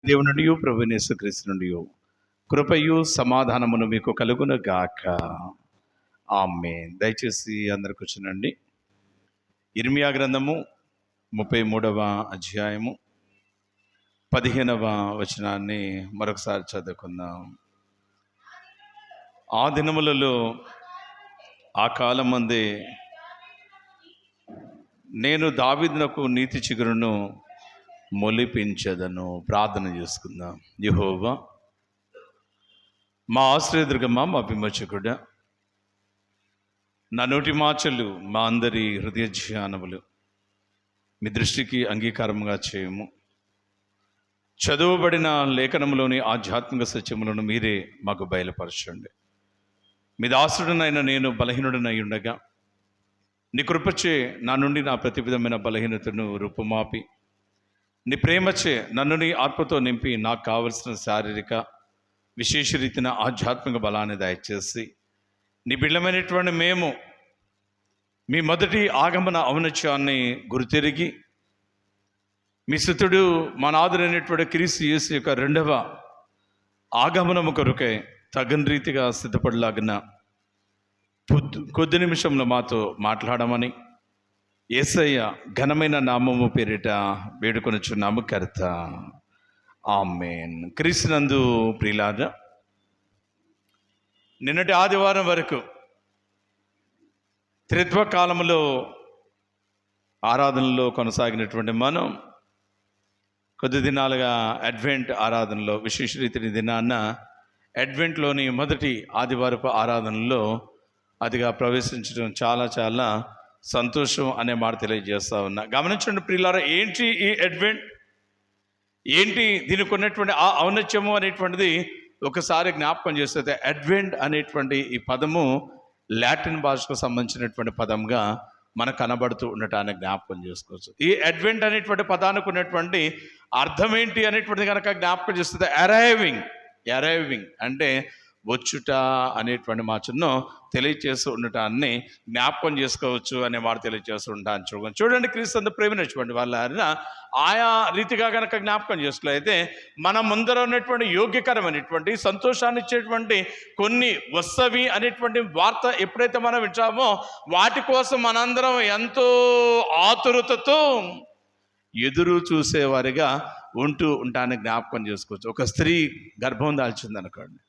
దేవుని నుండి ప్రభువైన యేసుక్రీస్తు నుండి కృపయు సమాధానమును మీకు కలుగును గాక. ఆమేన్. దయచేసి అందరు కూర్చునండి. ఇర్మియా గ్రంథము 33వ అధ్యాయము 15వ వచనాన్ని మరొకసారి చదువుకుందాం. ఆ దినములలో ఆ కాలం మందే నేను దావీదునకు నీతి చిగురును మొలిపించదను. ప్రార్థన చేసుకుందాం. యెహోవా మా ఆశ్రయదుర్గమా, మా విమోచకుడా, నా నోటి మాటలు మా అందరి హృదయ ధ్యానములు మీ దృష్టికి అంగీకారముగా చేయము. చదువబడిన లేఖనములోని ఆధ్యాత్మిక సత్యములను మీరే మాకు బయలుపరచండి. మీ దాసుడనైన నేను బలహీనుడనై ఉండగా నీ కృపచే నా నుండి నా ప్రతి విధమైన బలహీనతను రూపుమాపి నీ ప్రేమచే నన్ను నీ ఆత్మతో నింపి నాకు కావలసిన శారీరక విశేష రీతిన ఆధ్యాత్మిక బలాన్ని దయచేసి నీ బిడ్డమైనటువంటి మేము మీ మొదటి ఆగమన ఔన్నత్యాన్ని గుర్తిరిగి మీ సుతుడు మా నాథుడైనటువంటి క్రీస్తు యేసు యొక్క రెండవ ఆగమనము కొరకై తగిన రీతిగా సిద్ధపడలాగిన కొద్ది నిమిషంలో మాతో మాట్లాడమని యేసయ్య ఘనమైన నామము పేరిట వేడుకొనుచున్నాము కర్త. ఆమేన్. క్రీస్తునందు ప్రియులారా, నిన్నటి ఆదివారం వరకు త్రిత్వ కాలంలో ఆరాధనలో కొనసాగినటువంటి మనం కొద్ది దినాలుగా అడ్వెంట్ ఆరాధనలో విశేష రీతిని దినాన్న అడ్వెంట్లోని మొదటి ఆదివారపు ఆరాధనలో అదిగా ప్రవేశించడం చాలా చాలా సంతోషం అనే మాట తెలియజేస్తా ఉన్నా. గమనించండి ప్రియులారా, ఏంటి ఈ అడ్వెంట్, ఏంటి దీనికి ఉన్నటువంటి ఆ ఔన్నత్యము అనేటువంటిది ఒకసారి జ్ఞాపకం చేస్తే, అడ్వెంట్ అనేటువంటి ఈ పదము లాటిన్ భాషకు సంబంధించినటువంటి పదంగా మనకు కనబడుతూ ఉండటాన్ని జ్ఞాపకం చేసుకోవచ్చు. ఈ అడ్వెంట్ అనేటువంటి పదానికి ఉన్నటువంటి అర్థం ఏంటి అనేటువంటిది కనుక జ్ఞాపకం చేస్తుంది, అరైవింగ్ అంటే వచ్చుట అనేటువంటి మాటను తెలియచేస్తూ ఉండటాన్ని జ్ఞాపకం చేసుకోవచ్చు అనే మాట తెలియచేస్తూ ఉంటాను. చూడండి, క్రీస్తు ప్రేమినటువంటి వాళ్ళ ఆయా రీతిగా కనుక జ్ఞాపకం చేసుకున్నట్లయితే మన ముందర ఉన్నటువంటి యోగ్యకరమైనటువంటి సంతోషాన్ని ఇచ్చేటువంటి కొన్ని వస్తవి అనేటువంటి వార్త ఎప్పుడైతే మనం వింటామో వాటి కోసం మనందరం ఎంతో ఆతురతతో ఎదురు చూసేవారిగా ఉంటూ ఉంటానికి జ్ఞాపకం చేసుకోవచ్చు. ఒక స్త్రీ గర్భం దాల్చింది అనుకోండి,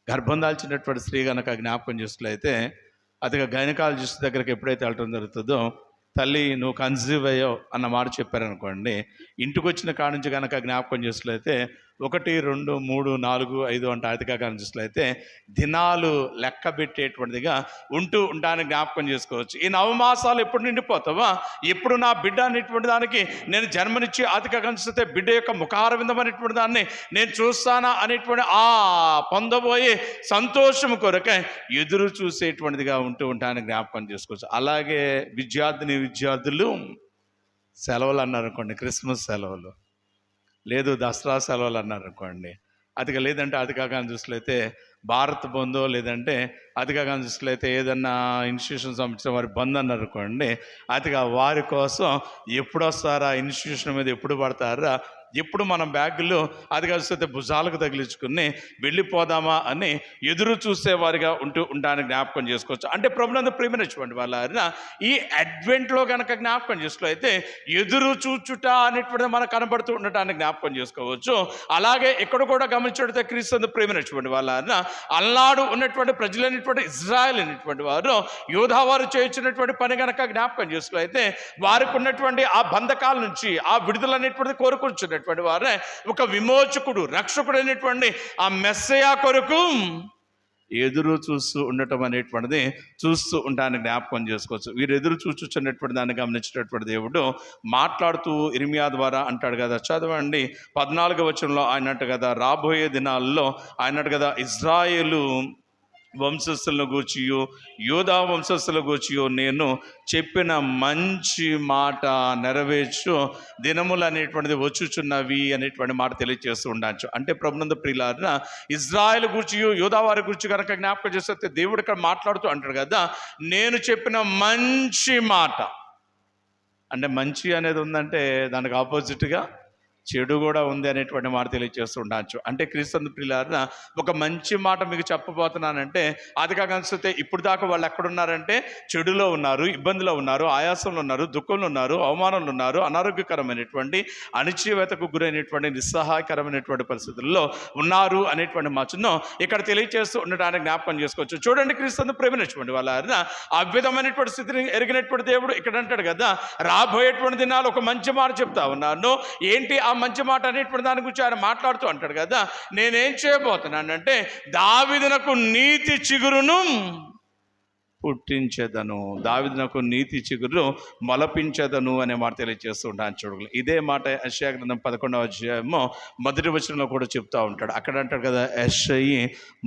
గర్భం దాల్చినటువంటి స్త్రీ కనుక జ్ఞాపకం చేసుకున్నట్లయితే అదిగా గైనకాలజిస్ట్ దగ్గరికి ఎప్పుడైతే వెళ్ళటం జరుగుతుందో, తల్లి నువ్వు కన్సీవ్ అయ్యావు అన్న మాట చెప్పారనుకోండి, ఇంటికి వచ్చిన కాడ నుంచి కనుక జ్ఞాపకం చేసుకున్నట్లయితే 1, 2, 3, 4, 5 అంటే అతిగా కనిపిస్తున్నట్లయితే దినాలు లెక్క పెట్టేటువంటిదిగా ఉంటూ ఉంటానికి జ్ఞాపకం చేసుకోవచ్చు. ఈ 9 మాసాలు ఎప్పుడు నిండిపోతావా, ఎప్పుడు నా బిడ్డ అనేటువంటి దానికి నేను జన్మనిచ్చి అతిగా కనిపిస్తే బిడ్డ యొక్క ముఖార విందం అనేటువంటి దాన్ని నేను చూస్తానా అనేటువంటి ఆ పొందబోయే సంతోషం కొరకై ఎదురు చూసేటువంటిదిగా ఉంటూ ఉంటానికి జ్ఞాపకం చేసుకోవచ్చు. అలాగే విద్యార్థులు సెలవులు అన్నారనుకోండి, క్రిస్మస్ సెలవులు, లేదు దసరా సెలవులు అన్నారనుకోండి, అదిగా లేదంటే అదిగా కానీ చూసినట్లయితే భారత్ బందో, లేదంటే అదిగా కానీ చూసినట్లయితే ఏదన్నా ఇన్స్టిట్యూషన్ సంబంధించిన వారి బంద్ అన్నారనుకోండి, అదిగా వారి కోసం ఎప్పుడు వస్తారా, ఇన్స్టిట్యూషన్ మీద ఎప్పుడు పడతారా, ఎప్పుడు మనం బ్యాగుల్లో అదిగా చూస్తే భుజాలకు తగిలించుకుని వెళ్ళిపోదామా అని ఎదురు చూసేవారిగా ఉంటూ ఉంటానికి జ్ఞాపకం చేసుకోవచ్చు. అంటే ప్రభునందు ప్రేమించండి వాళ్ళ ఈ అడ్వెంట్లో కనుక జ్ఞాపకం చేసుకోఅయితే ఎదురు చూచుట అనేటువంటిది మనకు కనబడుతూ ఉండటానికి జ్ఞాపకం చేసుకోవచ్చు. అలాగే ఇక్కడ కూడా గమనించడితే క్రీస్తు ప్రేమించండి వాళ్ళ అల్నాడు ఉన్నటువంటి ప్రజలైనటువంటి ఇజ్రాయెల్ అనేటువంటి వారు యోధావారు చేయించినటువంటి పని కనుక జ్ఞాపకం చేసుకున్నట్లయితే వారికి ఉన్నటువంటి ఆ బంధకాల నుంచి ఆ విడుదల అనేటువంటిది కోరుకుంటున్నటువంటి వారే ఒక విమోచకుడు, రక్షకుడు అనేటువంటి ఆ మెస్సయా కొరకు ఎదురు చూస్తూ ఉండటం అనేటువంటిది చూస్తూ ఉంటానికి జ్ఞాపకం చేసుకోవచ్చు. వీరు ఎదురు చూచుచున్నటువంటి దాన్ని గమనించినటువంటి దేవుడు మాట్లాడుతూ ఇర్మియా ద్వారా అంటాడు కదా, చదవండి 14వ వచనంలో ఆయనట్టు కదా, రాబోయే దినాల్లో ఆయనట్టు కదా, ఇజ్రాయేలు వంశస్థులను గూర్చియో యోధా వంశస్థుల గూర్చియో నేను చెప్పిన మంచి మాట నెరవేర్చు దినములు అనేటువంటిది వచ్చుచున్నవి అనేటువంటి మాట తెలియజేస్తూ ఉండొచ్చు. అంటే ప్రభునందు ప్రియులారా, ఇజ్రాయెల్ గూర్చియో యోధా వారి గురించి కనుక జ్ఞాపకం చేస్తే దేవుడు ఇక్కడ మాట్లాడుతూ అంటాడు కదా, నేను చెప్పిన మంచి మాట. అంటే మంచి అనేది ఉందంటే దానికి ఆపోజిట్గా చెడు కూడా ఉంది అనేటువంటి మాట తెలియజేస్తూ ఉండొచ్చు. అంటే క్రీస్తు ప్రియులారా, ఒక మంచి మాట మీకు చెప్పబోతున్నానంటే అది కాకపోతే ఇప్పుడు దాకా వాళ్ళు ఎక్కడున్నారంటే చెడులో ఉన్నారు, ఇబ్బందిలో ఉన్నారు, ఆయాసంలో ఉన్నారు, దుఃఖంలో ఉన్నారు, అవమానంలో ఉన్నారు, అనారోగ్యకరమైనటువంటి అణిచివేతకు గురైనటువంటి నిస్సహాయకరమైనటువంటి పరిస్థితుల్లో ఉన్నారు అనేటువంటి మాటను ఇక్కడ తెలియజేస్తూ ఉండడానికి జ్ఞాపకం చేసుకోవచ్చు. చూడండి, క్రీస్తు ప్రేమించినటువంటి వాళ్ళ ఆ విధమైనటువంటి స్థితిని ఎరిగినటువంటి దేవుడు ఇక్కడ అంటాడు కదా, రాబోయేటువంటి దినాలు ఒక మంచి మాట చెప్తా ఉన్నాను. ఏంటి ఆ మంచి మాట అనేటువంటి దాని గురించి ఆయన మాట్లాడుతూ అంటాడు కదా, నేనేం చేయబోతున్నానంటే దావీదునకు నీతి చిగురును పుట్టించేదను, దావీదునకు నీతి చిగురు మొలపించేదను అనే మాట తెలియజేస్తూ ఉంటాను. చూడగలరు ఇదే మాట యెషయా గ్రంథం 11వ అధ్యాయము 1వ వచనంలో కూడా చెప్తా ఉంటాడు. అక్కడ అంటాడు కదా, యెషయి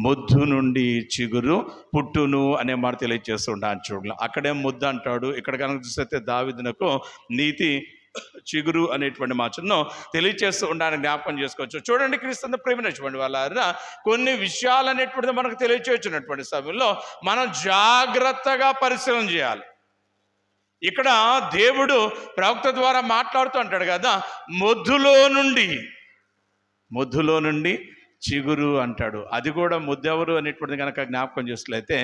మొద్దు నుండి చిగురు పుట్టును అనే మాట తెలియజేస్తూ ఉంటాను. చూడగలరు అక్కడే ముద్దు అంటాడు, ఇక్కడ కనుక చూస్తే దావీదునకు నీతి చిగురు అనేటువంటి మాటను తెలియచేస్తూ ఉండడానికి జ్ఞాపకం చేసుకోవచ్చు. చూడండి, క్రీస్తు ప్రేమించినటువంటి వాళ్ళ కొన్ని విషయాలు అనేటువంటిది మనకు తెలియచేసినటువంటి సమయంలో మనం జాగ్రత్తగా పరిశీలన చేయాలి. ఇక్కడ దేవుడు ప్రవక్త ద్వారా మాట్లాడుతూ అంటాడు కదా, మొద్దులో నుండి చిగురు అంటాడు. అది కూడా ముద్దెవరు అనేటువంటిది కనుక జ్ఞాపకం చేసినట్లయితే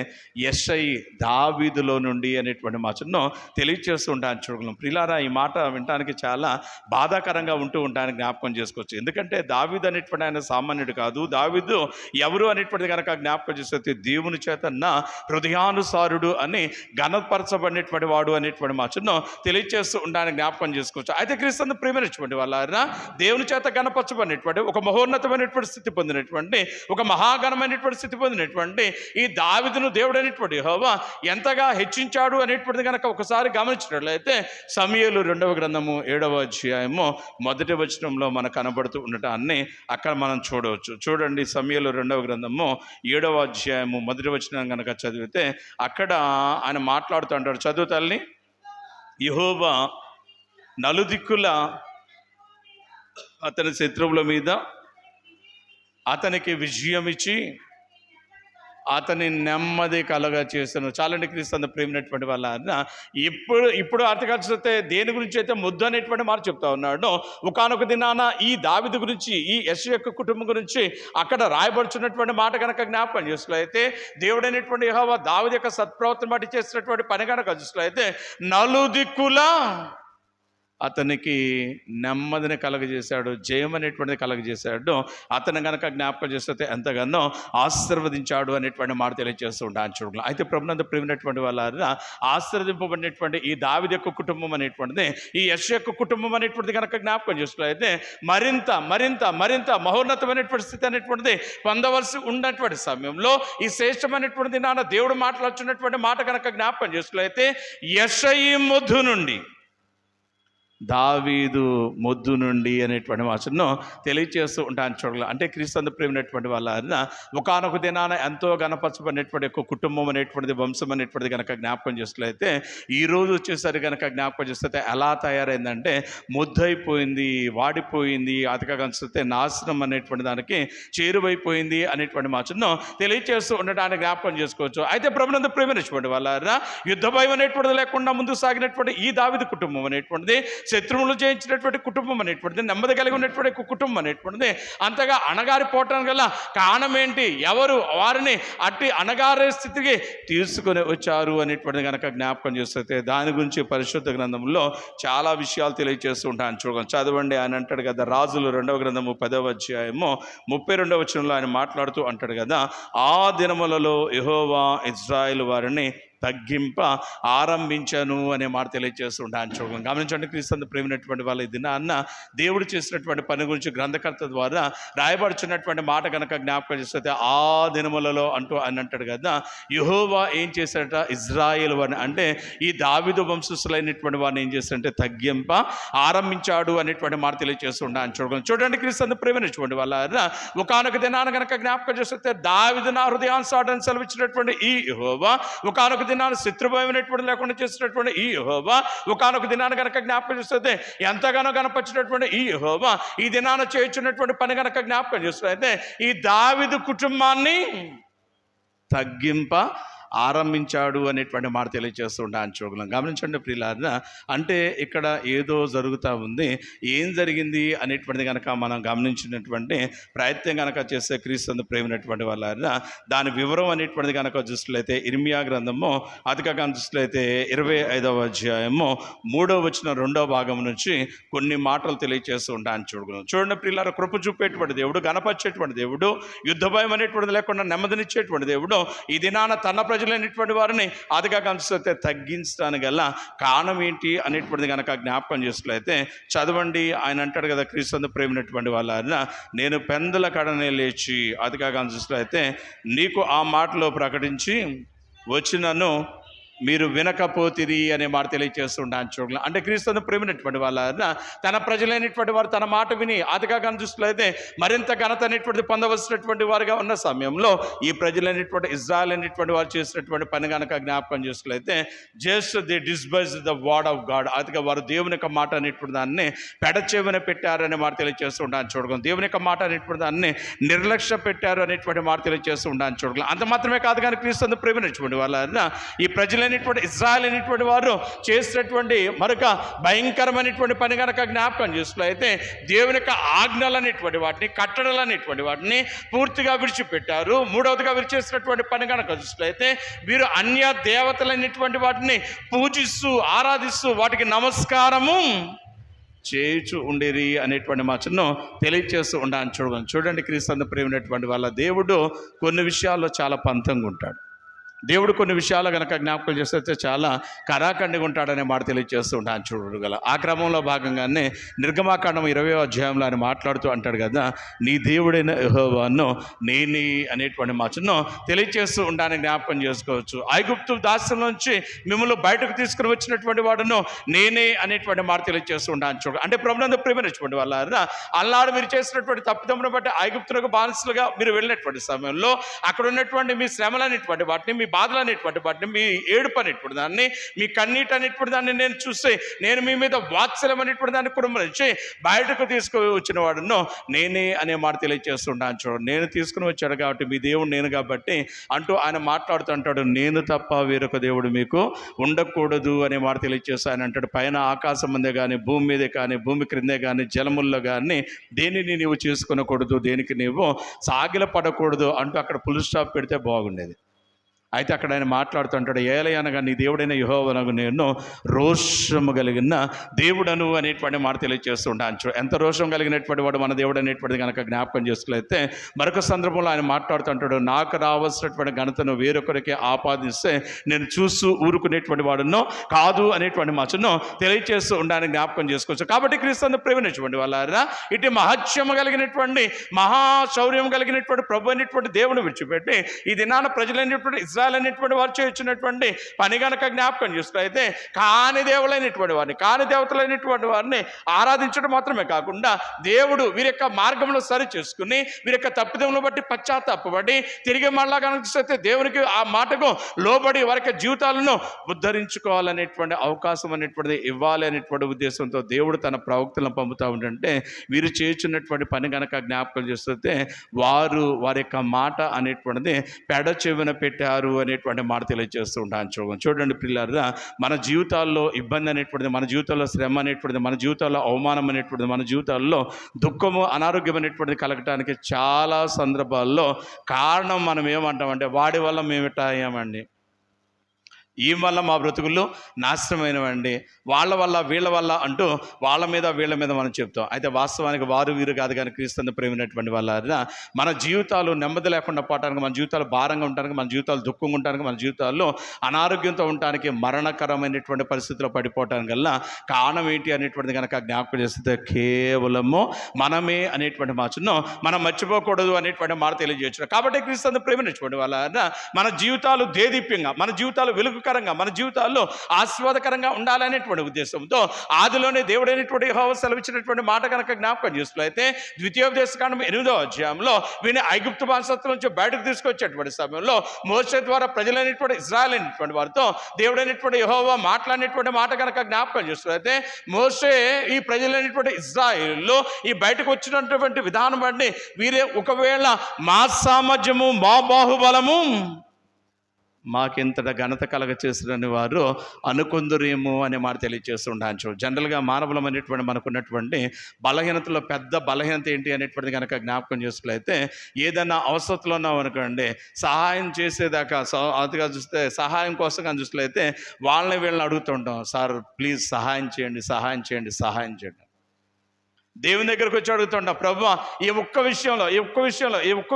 యెషయి దావీదులో నుండి అనేటువంటి మాటను తెలియచేస్తూ ఉంటాను. చూడగలం ప్రియులారా, ఈ మాట వినడానికి చాలా బాధాకరంగా ఉంటూ ఉంటానికి జ్ఞాపకం చేసుకోవచ్చు. ఎందుకంటే దావీదు అనేటువంటి ఆయన సామాన్యుడు కాదు. దావీదు ఎవరు అనేటువంటిది కనుక జ్ఞాపకం చేస్తే దేవుని చేత నా హృదయానుసారుడు అని ఘనపరచబడినటువంటి వాడు అనేటువంటి మాటను తెలియచేస్తూ ఉండడానికి జ్ఞాపకం చేసుకోవచ్చు. అయితే క్రీస్తు ప్రేమించినటువంటి వాళ్ళ దేవుని చేత ఘనపరచబడినటువంటి ఒక మహోన్నతమైనటువంటి స్థితి పొందినటువంటి ఒక మహాగణమైనటువంటి స్థితి పొందినటువంటి ఈ దావీదును దేవుడు అనేటువంటి యెహోవా ఎంతగా హెచ్చించాడు అనేటువంటిది కనుక ఒకసారి గమనించినట్లయితే సమూయేలు 2వ గ్రంథము 7వ అధ్యాయము 1వ వచనంలో మనకు కనబడుతూ ఉండటాన్ని అక్కడ మనం చూడవచ్చు. చూడండి, సమూయేలు 2వ గ్రంథము 7వ అధ్యాయము 1వ వచనం కనుక చదివితే అక్కడ ఆయన మాట్లాడుతూ అంటాడు. చదువు తల్లి. యెహోవా నలుదిక్కుల అతని శత్రువుల మీద అతనికి విజయం ఇచ్చి అతని నెమ్మది కలగా చేస్తాను. చాలండి, క్రీస్తు ప్రేమినటువంటి వాళ్ళ ఇప్పుడు అర్థకాల్సితే దేని గురించి అయితే ముద్దు అనేటువంటి మాట చెప్తా ఉన్నాడు. ఒకానొక దినాన ఈ దావీదు గురించి, ఈ యెషయి యొక్క కుటుంబం గురించి అక్కడ రాయబడుచున్నటువంటి మాట కనుక జ్ఞాపకం చేసినట్లయితే దేవుడైనటువంటి యెహోవా దావీదు యొక్క సత్ప్రవర్తన బట్టి చేసినటువంటి పని కనుక చూసినట్లయితే నలుదిక్కులా అతనికి నెమ్మదిని కలగజేశాడు, జయం అనేటువంటిది కలగజేశాడు. అతను కనుక జ్ఞాపకం చేస్తే ఎంతగానో ఆశీర్వదించాడు అనేటువంటి మాట తెలియజేస్తూ ఉంటాను. చూడాలి. అయితే ప్రభునందు ప్రేమినటువంటి వాళ్ళ ఆశీర్వదింపబడినటువంటి ఈ దావీదు యొక్క కుటుంబం అనేటువంటిది, ఈ యెషయి యొక్క కుటుంబం అనేటువంటిది కనుక జ్ఞాపకం చేసినట్లయితే మరింత మరింత మరింత మహోన్నతమైనటువంటి స్థితి అనేటువంటిది పొందవలసి ఉన్నటువంటి సమయంలో ఈ శ్రేష్టమైనటువంటిది నాన్న దేవుడు మాట్లాడుతున్నటువంటి మాట కనుక జ్ఞాపకం చేసినట్లయితే యెషయి మొద్దు నుండి, దావీదు మొద్దు నుండి అనేటువంటి మాటను తెలియచేస్తూ ఉంటాను. చూడాలి. అంటే క్రీస్తు ప్రేమినటువంటి వాళ్ళ ఒకానొక దినాన ఎంతో గణపరచబడినటువంటి ఒక కుటుంబం అనేటువంటిది, వంశం అనేటువంటిది కనుక జ్ఞాపకం చేసినట్లయితే ఈరోజు వచ్చేసరికి కనుక జ్ఞాపకం చేస్తే ఎలా తయారైందంటే ముద్దయిపోయింది, వాడిపోయింది, అతిగా కనిపిస్తే నాశనం అనేటువంటి దానికి చేరువైపోయింది అనేటువంటి మాటను తెలియచేస్తూ ఉండడానికి జ్ఞాపకం చేసుకోవచ్చు. అయితే ప్రభునందు ప్రేమించినటువంటి వాళ్ళ యుద్ధ భయం అనేటువంటిది లేకుండా ముందుకు సాగినటువంటి ఈ దావీదు కుటుంబం అనేటువంటిది, శత్రువులు జయించినటువంటి కుటుంబం అనేటువంటిది, నెమ్మది కలిగి ఉన్నటువంటి కుటుంబం అనేటువంటిది అంతగా అణగారిపోవటానికి గల కారణం ఏంటి, ఎవరు వారిని అట్టి అణగారే స్థితికి తీసుకొని వచ్చారు అనేటువంటిది కనుక జ్ఞాపకం చేస్తే దాని గురించి పరిశుద్ధ గ్రంథంలో చాలా విషయాలు తెలియజేస్తూ ఉంటాను. చూడండి, చదవండి. ఆయన అంటాడు కదా, రాజులు 2వ గ్రంథము 10వ అధ్యాయము 32వ వచనంలో ఆయన మాట్లాడుతూ అంటాడు కదా, ఆ దినములలో యెహోవా ఇశ్రాయేలు వారిని తగ్గింప ఆరంభించను అనే మాట తెలియజేస్తుంటాను. చూడండి, గమనించండి, క్రీస్తు ప్రేమినటువంటి వాళ్ళ ఇది అన్న దేవుడు చేసినటువంటి పని గురించి గ్రంథకర్త ద్వారా రాయబడుచున్నటువంటి మాట కనుక జ్ఞాపకం చేస్తే ఆ దినములలో అంటూ అని అంటాడు కదా, యెహోవా ఏం చేశాడట, ఇశ్రాయేలు వారిని అంటే ఈ దావీదు వంశస్థులైనటువంటి వారిని ఏం చేశాడంటే తగ్గింప ఆరంభించాడు అనేటువంటి మాట తెలియజేస్తుంటాను. చూడండి, క్రీస్తు ప్రేమినటువంటి వాళ్ళ ఒకానొక దినాన్ని కనుక జ్ఞాపకం చేస్తే దావీదు నా హృదయానుసారుడని సెలవిచ్చినటువంటి ఈ యెహోవా ఒకానొక దినాన్ని శత్రుభయమైనటువంటి లేకుండా చేసినటువంటి ఈ యెహోవా ఒకానొక దినాన్ని కనుక జ్ఞాపకం చేస్తే ఎంతగానో కనపరిచినటువంటి ఈ యెహోవా ఈ దినాన్ని చేయించున్నటువంటి పని కనుక జ్ఞాపకం చేస్తే ఈ దావీదు కుటుంబాన్ని తగ్గింప ఆరంభించాడు అనేటువంటి మాట తెలియజేస్తూ ఉంటాను చూడగలం. గమనించండి ప్రియులారా, అంటే ఇక్కడ ఏదో జరుగుతూ ఉంది, ఏం జరిగింది అనేటువంటిది కనుక మనం గమనించినటువంటి ప్రయత్నం కనుక చేస్తే క్రీస్తు ప్రేమైనటువంటి వాళ్ళ దాని వివరం అనేటువంటిది కనుక చూసినట్లయితే ఇర్మియా గ్రంథము ఆదికాండం చూసినట్లయితే 25వ అధ్యాయము 3వ వచనం 2వ భాగం నుంచి కొన్ని మాటలు తెలియజేస్తూ ఉంటాను చూడగలం. చూడండి ప్రియులారా, కృప చూపేటువంటి దేవుడు, గణపరిచేటువంటి దేవుడు, యుద్ధ భయం అనేటువంటిది లేకుండా నెమ్మదినిచ్చేటువంటి దేవుడు ఈ దినాన తన ప్రజలైనటువంటి వారిని ఆదికాండం చూస్తే తగ్గించడానికి గల కారణం ఏంటి అనేటువంటిది కనుక జ్ఞాపకం చేసినట్లయితే చదవండి. ఆయన అంటాడు కదా, క్రీస్తు ప్రేమైనటువంటి వాళ్ళ నేను పెందల కడనే లేచి, ఆదికాండం చూసినట్లయితే నీకు ఆ మాటలో ప్రకటించి వచ్చినను మీరు వినకపోతిరి అనే మాట తెలియజేస్తుంటాను చూడాలి. అంటే క్రీస్తును ప్రేమైనటువంటి వాళ్ళ తన ప్రజలైనటువంటి వారు తన మాట విని ఆదికాండం చూసినట్లయితే మరింత ఘనత అనేటువంటిది పొందవలసినటువంటి వారుగా ఉన్న సమయంలో ఈ ప్రజలైనటువంటి ఇజ్రాయెల్ అనేటువంటి వారు చేసినటువంటి పని కనుక జ్ఞాపకం చేసినట్లయితే just the despise the word of God, అదిగా వారు దేవుని యొక్క మాట అనేటువంటి దాన్ని పెడచెవిన పెట్టారనే మాట తెలియజేస్తుంటాను చూడగలం. దేవుని యొక్క మాట అనేటువంటి దాన్ని నిర్లక్ష్య పెట్టారు అనేటువంటి మాట తెలియజేస్తుంటాను చూడగలం. అంత మాత్రమే కాదు, కానీ క్రీస్తును ప్రేమైనటువంటి వాళ్ళ ఈ ప్రజల ఇజ్రాయెల్ అనేటువంటి వారు చేసినటువంటి మరొక భయంకరమైనటువంటి పని కనుక జ్ఞాపకం చేసినట్లయితే దేవుని యొక్క ఆజ్ఞలు అనేటువంటి వాటిని, కట్టడలు అనేటువంటి వాటిని పూర్తిగా విడిచిపెట్టారు. మూడవదిగా వీరు చేసినటువంటి పని కనుక చూసినట్లయితే వీరు అన్య దేవతలైనటువంటి వాటిని పూజిస్తూ ఆరాధిస్తూ వాటికి నమస్కారము చేయుచు ఉండేది అనేటువంటి మాటను తెలియజేస్తూ ఉండాలని చూడండి. క్రీస్తు ప్రేమైనటువంటి వాళ్ళ దేవుడు కొన్ని విషయాల్లో చాలా పంతంగా ఉంటాడు. దేవుడు కొన్ని విషయాలు కనుక జ్ఞాపకం చేస్తే చాలా కరాఖండిగా ఉంటాడనే మాట తెలియజేస్తూ ఉంటాను చూడగల. ఆ క్రమంలో భాగంగానే నిర్గమాకాండం 20వ అధ్యాయంలో ఆయన మాట్లాడుతూ అంటాడు కదా, నీ దేవుడైన యెహోవాను నేనే అనేటువంటి మాటను తెలియజేస్తూ ఉంటానని జ్ఞాపకం చేసుకోవచ్చు. ఐగుప్తు దాస్యం నుంచి మిమ్మల్ని బయటకు తీసుకుని వచ్చినటువంటి వాడును నేనే అనేటువంటి మాట తెలియజేస్తూ ఉంటాను చూడ. అంటే ప్రభునందు ప్రేమైనటువంటి వాళ్ళ అల్లాడు మీరు చేసినటువంటి తప్పిదమును బట్టి ఐగుప్తులకు బానిసలుగా మీరు వెళ్ళినటువంటి సమయంలో అక్కడ ఉన్నటువంటి మీ శ్రమలు అనేటువంటి వాటిని, మీ బాధలు అనేటువంటి వాటిని, మీ ఏడుపు అనేటువంటి దాన్ని, మీ కన్నీటి అనేటువంటి దాన్ని నేను చూస్తే నేను మీ మీద వాత్సల్యం అనేటువంటి దాన్ని కుటుంబించి బయటకు తీసుకుని వచ్చిన వాడును నేనే అనే మాట తెలియజేస్తుంటాను చూడండి. నేను తీసుకుని వచ్చాడు కాబట్టి మీ దేవుడు నేను కాబట్టి అంటూ ఆయన మాట్లాడుతూ అంటాడు, నేను తప్ప వేరొక దేవుడు మీకు ఉండకూడదు అనే మాట తెలియజేస్తూ ఆయన అంటాడు, పైన ఆకాశం మీదే కానీ భూమి మీదే కానీ భూమి క్రిందే కానీ జలముల్లో కానీ దేనిని నీవు చేసుకునకూడదు, దేనికి నీవు సాగిల పడకూడదు అంటూ అక్కడ ఫుల్ స్టాప్ పెడితే బాగుండేది. అయితే అక్కడ ఆయన మాట్లాడుతుంటాడు, ఏలయనగా నీ దేవుడైన యెహోవానగు నేను రోషము కలిగిన దేవుడను అనేటువంటి మాట తెలియజేస్తుంటాను. ఎంత రోషం కలిగినటువంటి వాడు మన దేవుడు అనేటువంటిది కనుక జ్ఞాపకం చేసుకులైతే మరొక సందర్భంలో ఆయన మాట్లాడుతుంటాడు, నాకు రావాల్సినటువంటి ఘనతను వేరొకరికి ఆపాదిస్తే నేను చూస్తూ ఊరుకునేటువంటి వాడును కాదు అనేటువంటి మాటను తెలియజేస్తూ ఉండాలని జ్ఞాపకం చేసుకోవచ్చు. కాబట్టి క్రీస్తు ప్రేమించినటువంటి వాళ్ళారా ఇటు మహత్యము కలిగినటువంటి మహాశౌర్యం కలిగినటువంటి ప్రభు అనేటువంటి దేవుని విడిచిపెట్టి ఈ దినాన ప్రజలైనటువంటి ఇజ్రాయెల్ అనేటువంటి వారు చేయించినటువంటి పని కనుక జ్ఞాపకం చూస్తే కాని దేవులైనటువంటి వారిని, కాని దేవతలైనటువంటి వారిని ఆరాధించడం మాత్రమే కాకుండా దేవుడు వీరి యొక్క మార్గంలో సరి చేసుకుని వీరి యొక్క తప్పిదములను బట్టి పశ్చాత్తాపడి తిరిగి మళ్ళా కనుక చూస్తే దేవునికి ఆ మాటకు లోబడి వారి యొక్క జీవితాలను ఉద్ధరించుకోవాలనేటువంటి అవకాశం అనేటువంటిది ఇవ్వాలి అనేటువంటి ఉద్దేశంతో దేవుడు తన ప్రవక్తలను పంపుతూ ఉంటుంటే వీరు చేయించినటువంటి పని కనుక జ్ఞాపకం చేస్తే వారు వారి యొక్క మాట అనేటువంటిది పెడ చెవిన పెట్టారు అనేటువంటి మాట తెలియజేస్తూ ఉంటాను. చూడండి పిల్లరా, మన జీవితాల్లో ఇబ్బంది అనేటువంటిది, మన జీవితాల్లో శ్రమ అనేటువంటిది, మన జీవితాల్లో అవమానం అనేటువంటిది, మన జీవితాల్లో దుఃఖము అనారోగ్యం అనేటువంటిది కలగటానికి చాలా సందర్భాల్లో కారణం మనం ఏమంటామంటే వాడి వల్ల మేము ఇట్టా అయ్యామండి, ఈ వల్ల మా బ్రతుకుల్లో నాశనమైనవండి, వాళ్ళ వల్ల వీళ్ళ వల్ల అంటూ వాళ్ళ మీద వీళ్ళ మీద మనం చెప్తాం. అయితే వాస్తవానికి వారు వీరు కాదు, కానీ క్రీస్తుని ప్రేమైనటువంటి వాళ్ళ మన జీవితాలు నెమ్మది లేకుండా పోవటానికి, మన జీవితాలు భారంగా ఉండడానికి, మన జీవితాలు దుఃఖంగా ఉండడానికి, మన జీవితాల్లో అనారోగ్యంతో ఉండటానికి, మరణకరమైనటువంటి పరిస్థితుల్లో పడిపోవటానికి వల్ల కారణం ఏంటి అనేటువంటిది కనుక జ్ఞాపకం చేస్తే కేవలము మనమే అనేటువంటి మాటను మనం మర్చిపోకూడదు అనేటువంటి మాట తెలియజేయచ్చు. కాబట్టి క్రీస్తుని ప్రేమించినటువంటి వాళ్ళ మన జీవితాలు దేదీప్యంగా, మన జీవితాలు వెలుగు మన జీవితాల్లో ఆశీర్వాదకరంగా ఉండాలనేటువంటి ఉద్దేశంతో ఆదిలోనే దేవుడైనటువంటి యెహోవా సెలవిచ్చినటువంటి మాట కనుక జ్ఞాపకం చేసినట్లయితే ద్వితీయోపదేశకాండం 8వ అధ్యాయంలో వీని ఐగుప్తు బానిసత్వం నుంచి బయటకు తీసుకొచ్చేటువంటి సమయంలో మోషే ద్వారా ప్రజలైనటువంటి ఇజ్రాయెల్ అయినటువంటి వారితో దేవుడైనటువంటి యెహోవా మాట్లాడినటువంటి మాట కనుక జ్ఞాపకం చేసినట్లయితే మోషే ఈ ప్రజలైనటువంటి ఇజ్రాయెల్లో ఈ బయటకు వచ్చినటువంటి విధానం బట్టి వీరే ఒకవేళ మా సామర్థ్యము మా బాహుబలము మాకింతట ఘనత కలగ చేసినని వారు అనుకుందురేమో అనే మాట తెలియజేస్తుండొచ్చు. జనరల్గా మానవులం అనేటువంటి మనకున్నటువంటి బలహీనతలో పెద్ద బలహీనత ఏంటి అనేటువంటిది కనుక జ్ఞాపకం చేసుకులైతే, ఏదైనా అవసరంలో ఉన్నాం అనుకోండి, సహాయం చేసేదాకా అదిగా చూస్తే సహాయం కోసం కానీ చూసుకులైతే వాళ్ళని వీళ్ళని అడుగుతుంటాం, సార్ ప్లీజ్ సహాయం చేయండి, సహాయం చేయండి, సహాయం చేయండి. దేవుని దగ్గరకు వచ్చి అడుగుతుంటా, ప్రభువా ఈ ఒక్క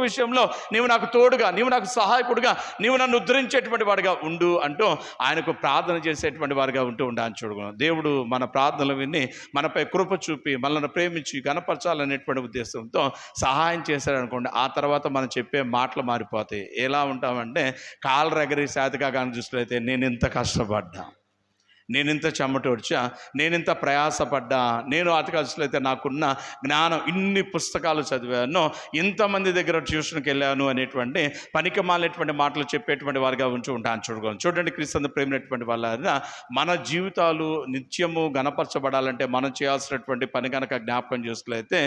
విషయంలో నీవు నాకు తోడుగా, నీవు నాకు సహాయకుడుగా, నీవు నన్ను ఉద్ధరించేటువంటి వాడిగా ఉండు అంటూ ఆయనకు ప్రార్థన చేసేటువంటి వారిగా ఉంటూ ఉండాలని చూడగలం. దేవుడు మన ప్రార్థనలు విని మనపై కృప చూపి మనల్ని ప్రేమించి కనపరచాలనేటువంటి ఉద్దేశంతో సహాయం చేశాడనుకోండి, ఆ తర్వాత మనం చెప్పే మాటలు మారిపోతాయి. ఎలా ఉంటామంటే, కాళ్ళు ఎగరి శాతగా కానీ చూసినట్లయితే నేను ఇంత కష్టపడ్డా, నేనింత చెమటోడ్చా, నేనింత ప్రయాసపడ్డా, నేను అతకలుసులైతే నాకున్న జ్ఞానం ఇన్ని పుస్తకాలు చదివాను, ఇంతమంది దగ్గర ట్యూషన్కి వెళ్ళాను అనేటువంటి పనికి మాలినటువంటి మాటలు చెప్పేటువంటి వారిగా ఉంటూ ఉంటాను చూడగలను. చూడండి క్రీస్తు ప్రేమైనటువంటి వాళ్ళ మన జీవితాలు నిత్యము గణపరచబడాలంటే మనం చేయాల్సినటువంటి పని కనుక జ్ఞాపకం చేసుకులైతే,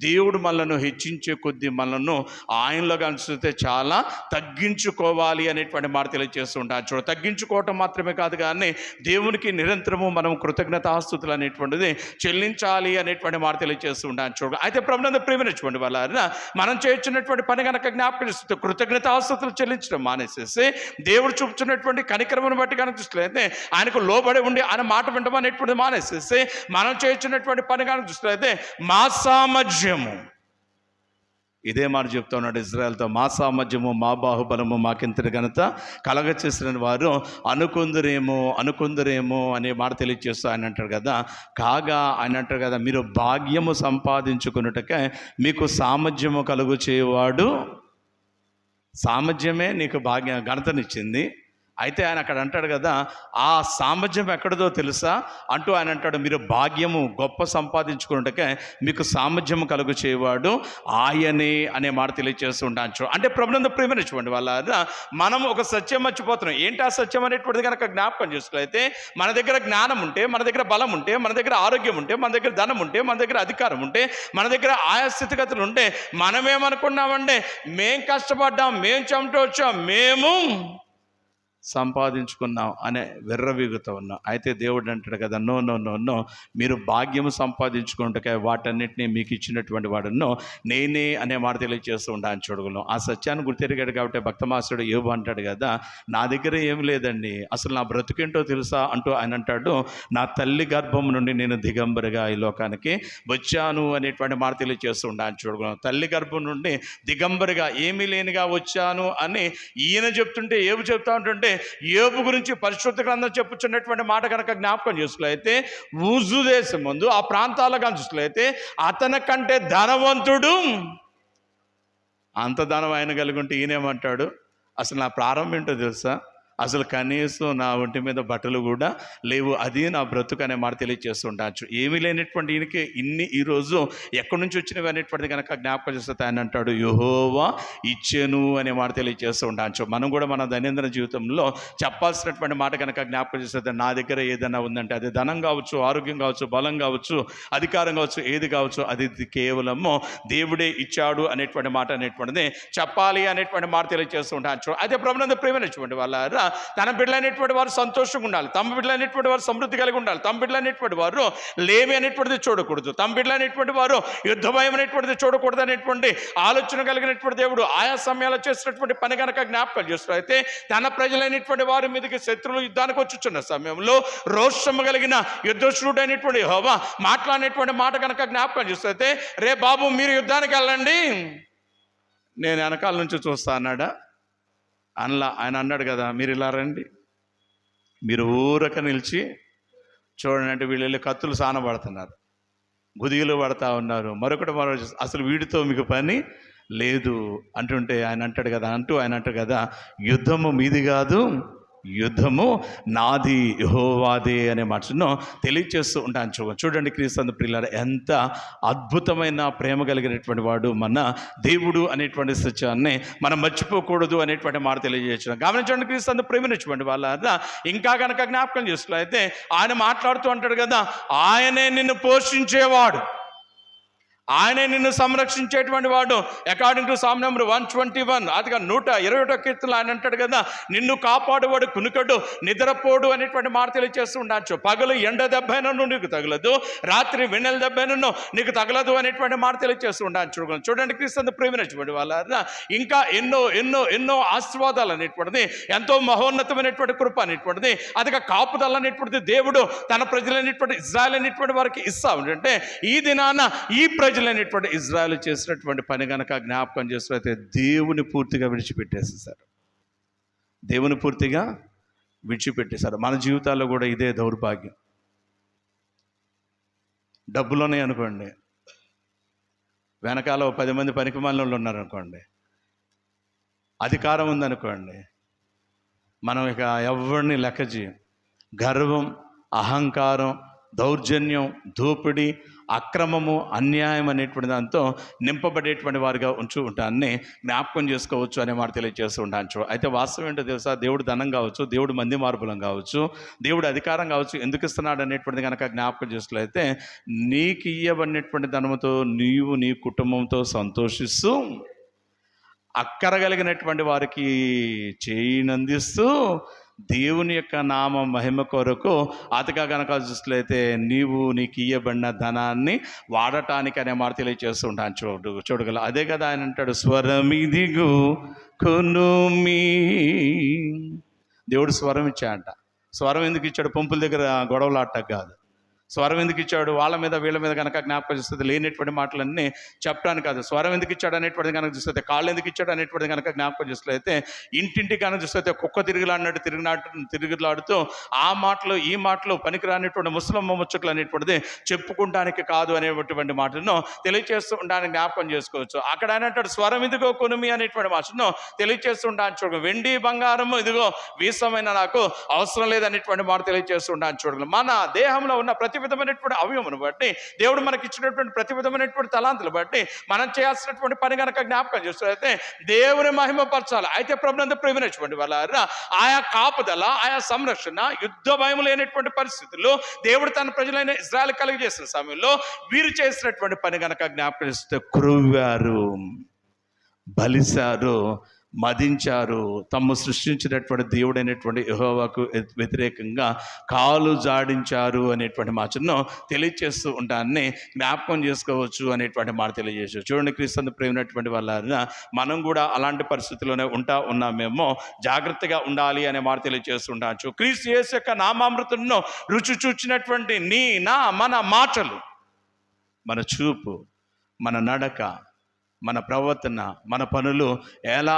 దేవుడు మనలను హెచ్చించే కొద్దీ మనలను ఆయనలో కనిపిస్తే చాలా తగ్గించుకోవాలి అనేటువంటి మాట తెలియజేస్తూ ఉంటాను చూడ. తగ్గించుకోవటం మాత్రమే కాదు, కానీ దేవునికి నిరంతరము మనం కృతజ్ఞతాస్తుతులు అనేటువంటిది చెల్లించాలి అనేటువంటి మాట తెలియజేస్తూ ఉంటాను చూడ. అయితే ప్రభునందు ప్రేమించుకోండి వాళ్ళ మనం చేయించినటువంటి పని కనుక జ్ఞాపకం చేస్తూ కృతజ్ఞతాస్తుతులు చెల్లించడం మానేసేసి, దేవుడు చూపుతున్నటువంటి కనికరమును బట్టి కనుక చూస్తే ఆయనకు లోబడి ఉండి ఆయన మాట వినడం అనేటువంటిది మానేసేసి, మనం చేయించినటువంటి పని కనుక చూస్తే మా సామర్థ్యము, ఇదే మాట చెప్తా ఉన్నాడు ఇజ్రాయెల్తో, మా సామర్థ్యము, మా బాహుబలము మాకింతటి ఘనత కలగ చేసిన వారు అనుకుందరేమో అనే మాట తెలియజేస్తూ ఆయన అంటారు కదా. కాగా ఆయన అంటారు కదా, మీరు భాగ్యము సంపాదించుకున్నట్టుకే మీకు సామర్థ్యము కలుగు చేయవాడు, సామర్థ్యమే నీకు ఘనతనిచ్చింది. అయితే ఆయన అక్కడ అంటాడు కదా, ఆ సామర్థ్యం ఎక్కడదో తెలుసా అంటూ ఆయన అంటాడు, మీరు భాగ్యము గొప్ప సంపాదించుకున్నట్టుకే మీకు సామర్థ్యము కలుగు చేయవాడు ఆయనే అనే మాట తెలియజేస్తూ ఉంటాను. అంటే ప్రభునందు ప్రేమించుకోండి వాళ్ళ మనం ఒక సత్యం మర్చిపోతున్నాం. ఏంటి ఆ సత్యం అనేటువంటిది కనుక జ్ఞాపకం చేసుకోవాలైతే, మన దగ్గర జ్ఞానం ఉంటే, మన దగ్గర బలం ఉంటే, మన దగ్గర ఆరోగ్యం ఉంటే, మన దగ్గర ధనం ఉంటే, మన దగ్గర అధికారం ఉంటే, మన దగ్గర ఆయా స్థితిగతులు ఉంటే, మనమేమనుకున్నామంటే మేం కష్టపడ్డాం, మేం చెమటొచ్చాం, మేము సంపాదించుకున్నాం అనే వెర్రవీగుతూ ఉన్నాం. అయితే దేవుడు అంటాడు కదా, నో, మీరు భాగ్యము సంపాదించుకుంటే వాటన్నిటినీ మీకు ఇచ్చినటువంటి వాడును నేనే అనే మాట తెలియజేస్తూ ఉంటాను చూడగలను. ఆ సత్యాన్ని గుర్తెరిగాడు కాబట్టి భక్తమాసుడు యోబు అంటాడు కదా, నా దగ్గర ఏం లేదండి, అసలు నా బ్రతుకేంటో తెలుసా అంటూ ఆయన అంటాడు, నా తల్లి గర్భం నుండి నేను దిగంబరిగా ఈ లోకానికి వచ్చాను అనేటువంటి మాట తెలియజేస్తూ ఉంటాను చూడగలను. తల్లి గర్భం నుండి దిగంబరిగా ఏమీ లేనిగా వచ్చాను అని ఈయన చెప్తుంటే, యోబు చెప్తా ఉంటుంటే, యోబు గురించి పరిశుద్ధ గ్రంథం చెప్పుచున్నటువంటి మాట కనుక జ్ఞాపకం చేసుకులైతే, ఊజు దేశం ముందు ఆ ప్రాంతాల కానీ చూసుకులైతే అతని కంటే ధనవంతుడు, అంత ధనం ఆయన కలిగి ఉంటే ఈయనేమంటాడు, అసలు నా ప్రారంభం ఏంటో తెలుసా, అసలు కనీసం నా ఒంటి మీద బట్టలు కూడా లేవు, అది నా బ్రతుకు అనే మాట తెలియజేస్తుండొచ్చు. ఏమీ లేనటువంటి ఈయనకి ఇన్ని ఈరోజు ఎక్కడి నుంచి వచ్చినవి అనేటువంటిది కనుక జ్ఞాపకం చేస్తే ఆయన అంటాడు, యెహోవా ఇచ్చెను అనే మాట తెలియజేస్తూ ఉండొచ్చు. మనం కూడా మన దైనందిన జీవితంలో చెప్పాల్సినటువంటి మాట కనుక జ్ఞాపకం చేస్తే, నా దగ్గర ఏదైనా ఉందంటే అది ధనం కావచ్చు, ఆరోగ్యం కావచ్చు, బలం కావచ్చు, అధికారం కావచ్చు, ఏది కావచ్చు, అది కేవలము దేవుడే ఇచ్చాడు అనేటువంటి మాట అనేటువంటిది చెప్పాలి అనేటువంటి మాట తెలియజేస్తూ ఉండొచ్చు. అయితే ప్రభునందు ప్రేమించుకోండి వాళ్ళ తన బిడ్డలైనటువంటి వారు సంతోషంగా ఉండాలి, తమ బిడ్డలైనటువంటి వారు సమృద్ధి కలిగి ఉండాలి, తమ బిడ్డలైనటువంటి వారు లేమి అనేటువంటిది చూడకూడదు, తమ బిడ్డలైనటువంటి వారు యుద్ధ భయం అనేటువంటిది చూడకూడదు అనేటువంటి ఆలోచన కలిగినటువంటి దేవుడు ఆయా సమయాల్లో చేసినటువంటి పని కనుక జ్ఞాపకం చేస్తారు. అయితే తన ప్రజలైనటువంటి వారి మీదకి శత్రువులు యుద్ధానికి వచ్చుచున్న సమయంలో రోషము కలిగిన యుద్ధశూరుడు అయినటువంటి యెహోవా మాట్లాడినటువంటి మాట కనుక జ్ఞాపకం చేస్తే, రే బాబు మీరు యుద్ధానికి వెళ్ళండి, నేను వెనకాల నుంచి చూస్తా అన్నాడా అనలా. ఆయన అన్నాడు కదా, మీరు ఇలా రండి, మీరు ఊరక నిలిచి చూడండి అంటే వీళ్ళు వెళ్ళి కత్తులు సానబడుతున్నారు, గుదిగులు పడతా ఉన్నారు, మరొకటి అసలు వీడితో మీకు పని లేదు అంటుంటే ఆయన అంటాడు కదా యుద్ధము మీది కాదు, యుద్ధము నాది యెహోవాదే అనే మాటను తెలియచేస్తూ ఉంటాను. చూడండి క్రీస్తు ప్రియులారా, ఎంత అద్భుతమైన ప్రేమ కలిగినటువంటి వాడు మన దేవుడు అనేటువంటి సత్యాన్ని మనం మర్చిపోకూడదు అనేటువంటి మాట తెలియజేయచ్చు. గమనించండి క్రీస్తు ప్రేమించుకోండి వాళ్ళ ఇంకా కనుక జ్ఞాపకం చేసుకోవాలి. అయితే ఆయన మాట్లాడుతూ అంటాడు కదా, ఆయనే నిన్ను పోషించేవాడు, ఆయనే నిన్ను సంరక్షించేటువంటి వాడు. అకార్డింగ్ టు సామ్ నెంబర్ 121, అదిగా 121 కీర్తనలు ఆయన అంటాడు కదా, నిన్ను కాపాడువాడు కునుకడు నిద్రపోడు అనేటువంటి మాట తెలియజేస్తూ ఉండొచ్చు. పగలు ఎండ దెబ్బైనను నీకు తగలదు, రాత్రి వెన్నెల దెబ్బైనను నీకు తగలదు అనేటువంటి మాట తెలియజేస్తూ ఉండొచ్చు. చూడండి క్రీస్తు ప్రేమించబడి వాళ్ళ ఇంకా ఎన్నో ఎన్నో ఎన్నో ఆశీర్వాదాలు అనేటువంటిది, ఎంతో మహోన్నతమైనటువంటి కృప అనేటువంటిది, అదిగా కాపుదల అనేటువంటిది దేవుడు తన ప్రజలైనటువంటి ఇజ్రాయెల్ అనేటువంటి వారికి ఇస్తా ఉంటే, ఈ దినాన ఈ ప్రజలైనటువంటి ఇజ్రాయెల్ చేసినటువంటి పని కనుక జ్ఞాపకం చేసినట్లయితే దేవుని పూర్తిగా విడిచిపెట్టేసేసారు. దేవుని పూర్తిగా విడిచిపెట్టేశారు. మన జీవితాల్లో కూడా ఇదే దౌర్భాగ్యం. డబ్బులోనే అనుకోండి, వెనకాల 10 మంది పనికిమాలిన ఉన్నారనుకోండి, అధికారం ఉందనుకోండి, మనం ఇక ఎవరిని లెక్క చేయం. గర్వం, అహంకారం, దౌర్జన్యం, దోపిడీ, అక్రమము, అన్యాయం అనేటువంటి దాంతో నింపబడేటువంటి వారిగా ఉంటూ ఉంటాన్ని జ్ఞాపకం చేసుకోవచ్చు అనే మాట తెలియజేస్తూ ఉంటాను. అయితే వాస్తవం ఏంటో తెలుసా, దేవుడు ధనం కావచ్చు, దేవుడు మంది మార్పులం కావచ్చు, దేవుడు అధికారం కావచ్చు, ఎందుకు ఇస్తున్నాడు అనేటువంటిది కనుక జ్ఞాపకం చేసుకున్నట్లయితే, నీకు ఇయ్యబడినటువంటి ధనముతో నీవు నీ కుటుంబంతో సంతోషిస్తూ, అక్కరగలిగినటువంటి వారికి చేయినందిస్తూ, దేవుని యొక్క నామ మహిమ కొరకు అతగా కనుక చూసినట్లయితే నీవు నీకు ఇయ్యబడిన ధనాన్ని వాడటానికి అనే మాట తెలియజేస్తూ ఉంటాను. చూడగల అదే కదా ఆయన అంటాడు, స్వరమిదిగు కొనుమి. దేవుడు స్వరం ఇచ్చాడంట. స్వరం ఎందుకు ఇచ్చాడు? పంపుల దగ్గర గొడవలు ఆడటం కాదు. స్వరం ఎందుకు ఇచ్చాడు? వాళ్ళ మీద వీళ్ళ మీద కనుక జ్ఞాపకం చేస్తుంది లేనటువంటి మాటలన్నీ చెప్పడానికి కాదు. స్వరం ఎందుకు ఇచ్చాడు అనేటువంటిది కనుక చూస్తే, కాళ్ళు ఎందుకు ఇచ్చాడు అనేటువంటిది కనుక జ్ఞాపకం చేస్తే, ఇంటింటికి కనుక చూస్తే కుక్క తిరుగులాడినట్టు తిరుగులాడుతూ ఆ మాటలు ఈ మాటలు పనికిరానిటువంటి ముసలమ్మ ముచ్చట్లు అనేటువంటిది చెప్పుకుంటానికి కాదు అనేటువంటి మాటలను తెలియజేస్తూ ఉండడానికి జ్ఞాపకం చేసుకోవచ్చు. అక్కడ ఆయన అంటాడు, స్వరం ఇదిగో కొనుమి అనేటువంటి మాటను తెలియజేస్తూ ఉంటాను. చూడగలం వెండి బంగారము ఇదిగో వీసమైన నాకు అవసరం లేదనేటువంటి మాట తెలియజేస్తూ ఉంటాను. చూడగలం మన దేహంలో ఉన్న ప్రతి విధమైనటువంటి అవయవమును బట్టి, దేవుడు మనకి ఇచ్చినటువంటి ప్రతి విధమైనటువంటి తలాంతులు బట్టి మనం చేయాల్సినటువంటి పని కనుక జ్ఞాపకం చేస్తే దేవుని మహిమపరచాలి. అయితే ప్రభునందు ప్రేమించినటువంటి వాళ్ళ ఆయా కాపుదల, ఆయా సంరక్షణ, యుద్ధ భయం లేనటువంటి పరిస్థితుల్లో దేవుడు తన ప్రజలైన ఇజ్రాయెల్ కలిగజేసిన సమయంలో వీరు చేసినటువంటి పని కనుక జ్ఞాపకం చేస్తే, క్రొవ్వారు, బలిశారు, మదించారు, తమ్ము సృష్టించినటువంటి దేవుడైనటువంటి యెహోవాకు వ్యతిరేకంగా కాలు జాడించారు అనేటువంటి మాటను తెలియజేస్తూ ఉంటాన్ని జ్ఞాపకం చేసుకోవచ్చు అనేటువంటి మాట తెలియజేసు. చూడండి క్రీస్తు ప్రేమైనటువంటి వాళ్ళ మనం కూడా అలాంటి పరిస్థితుల్లోనే ఉన్నామేమో, జాగ్రత్తగా ఉండాలి అనే మాట తెలియజేస్తూ ఉండవచ్చు. క్రీస్తు యేసు యొక్క నామామృతంను రుచి చూచినటువంటి మన మాటలు, మన చూపు, మన నడక, మన ప్రవర్తన, మన పనులు ఎలా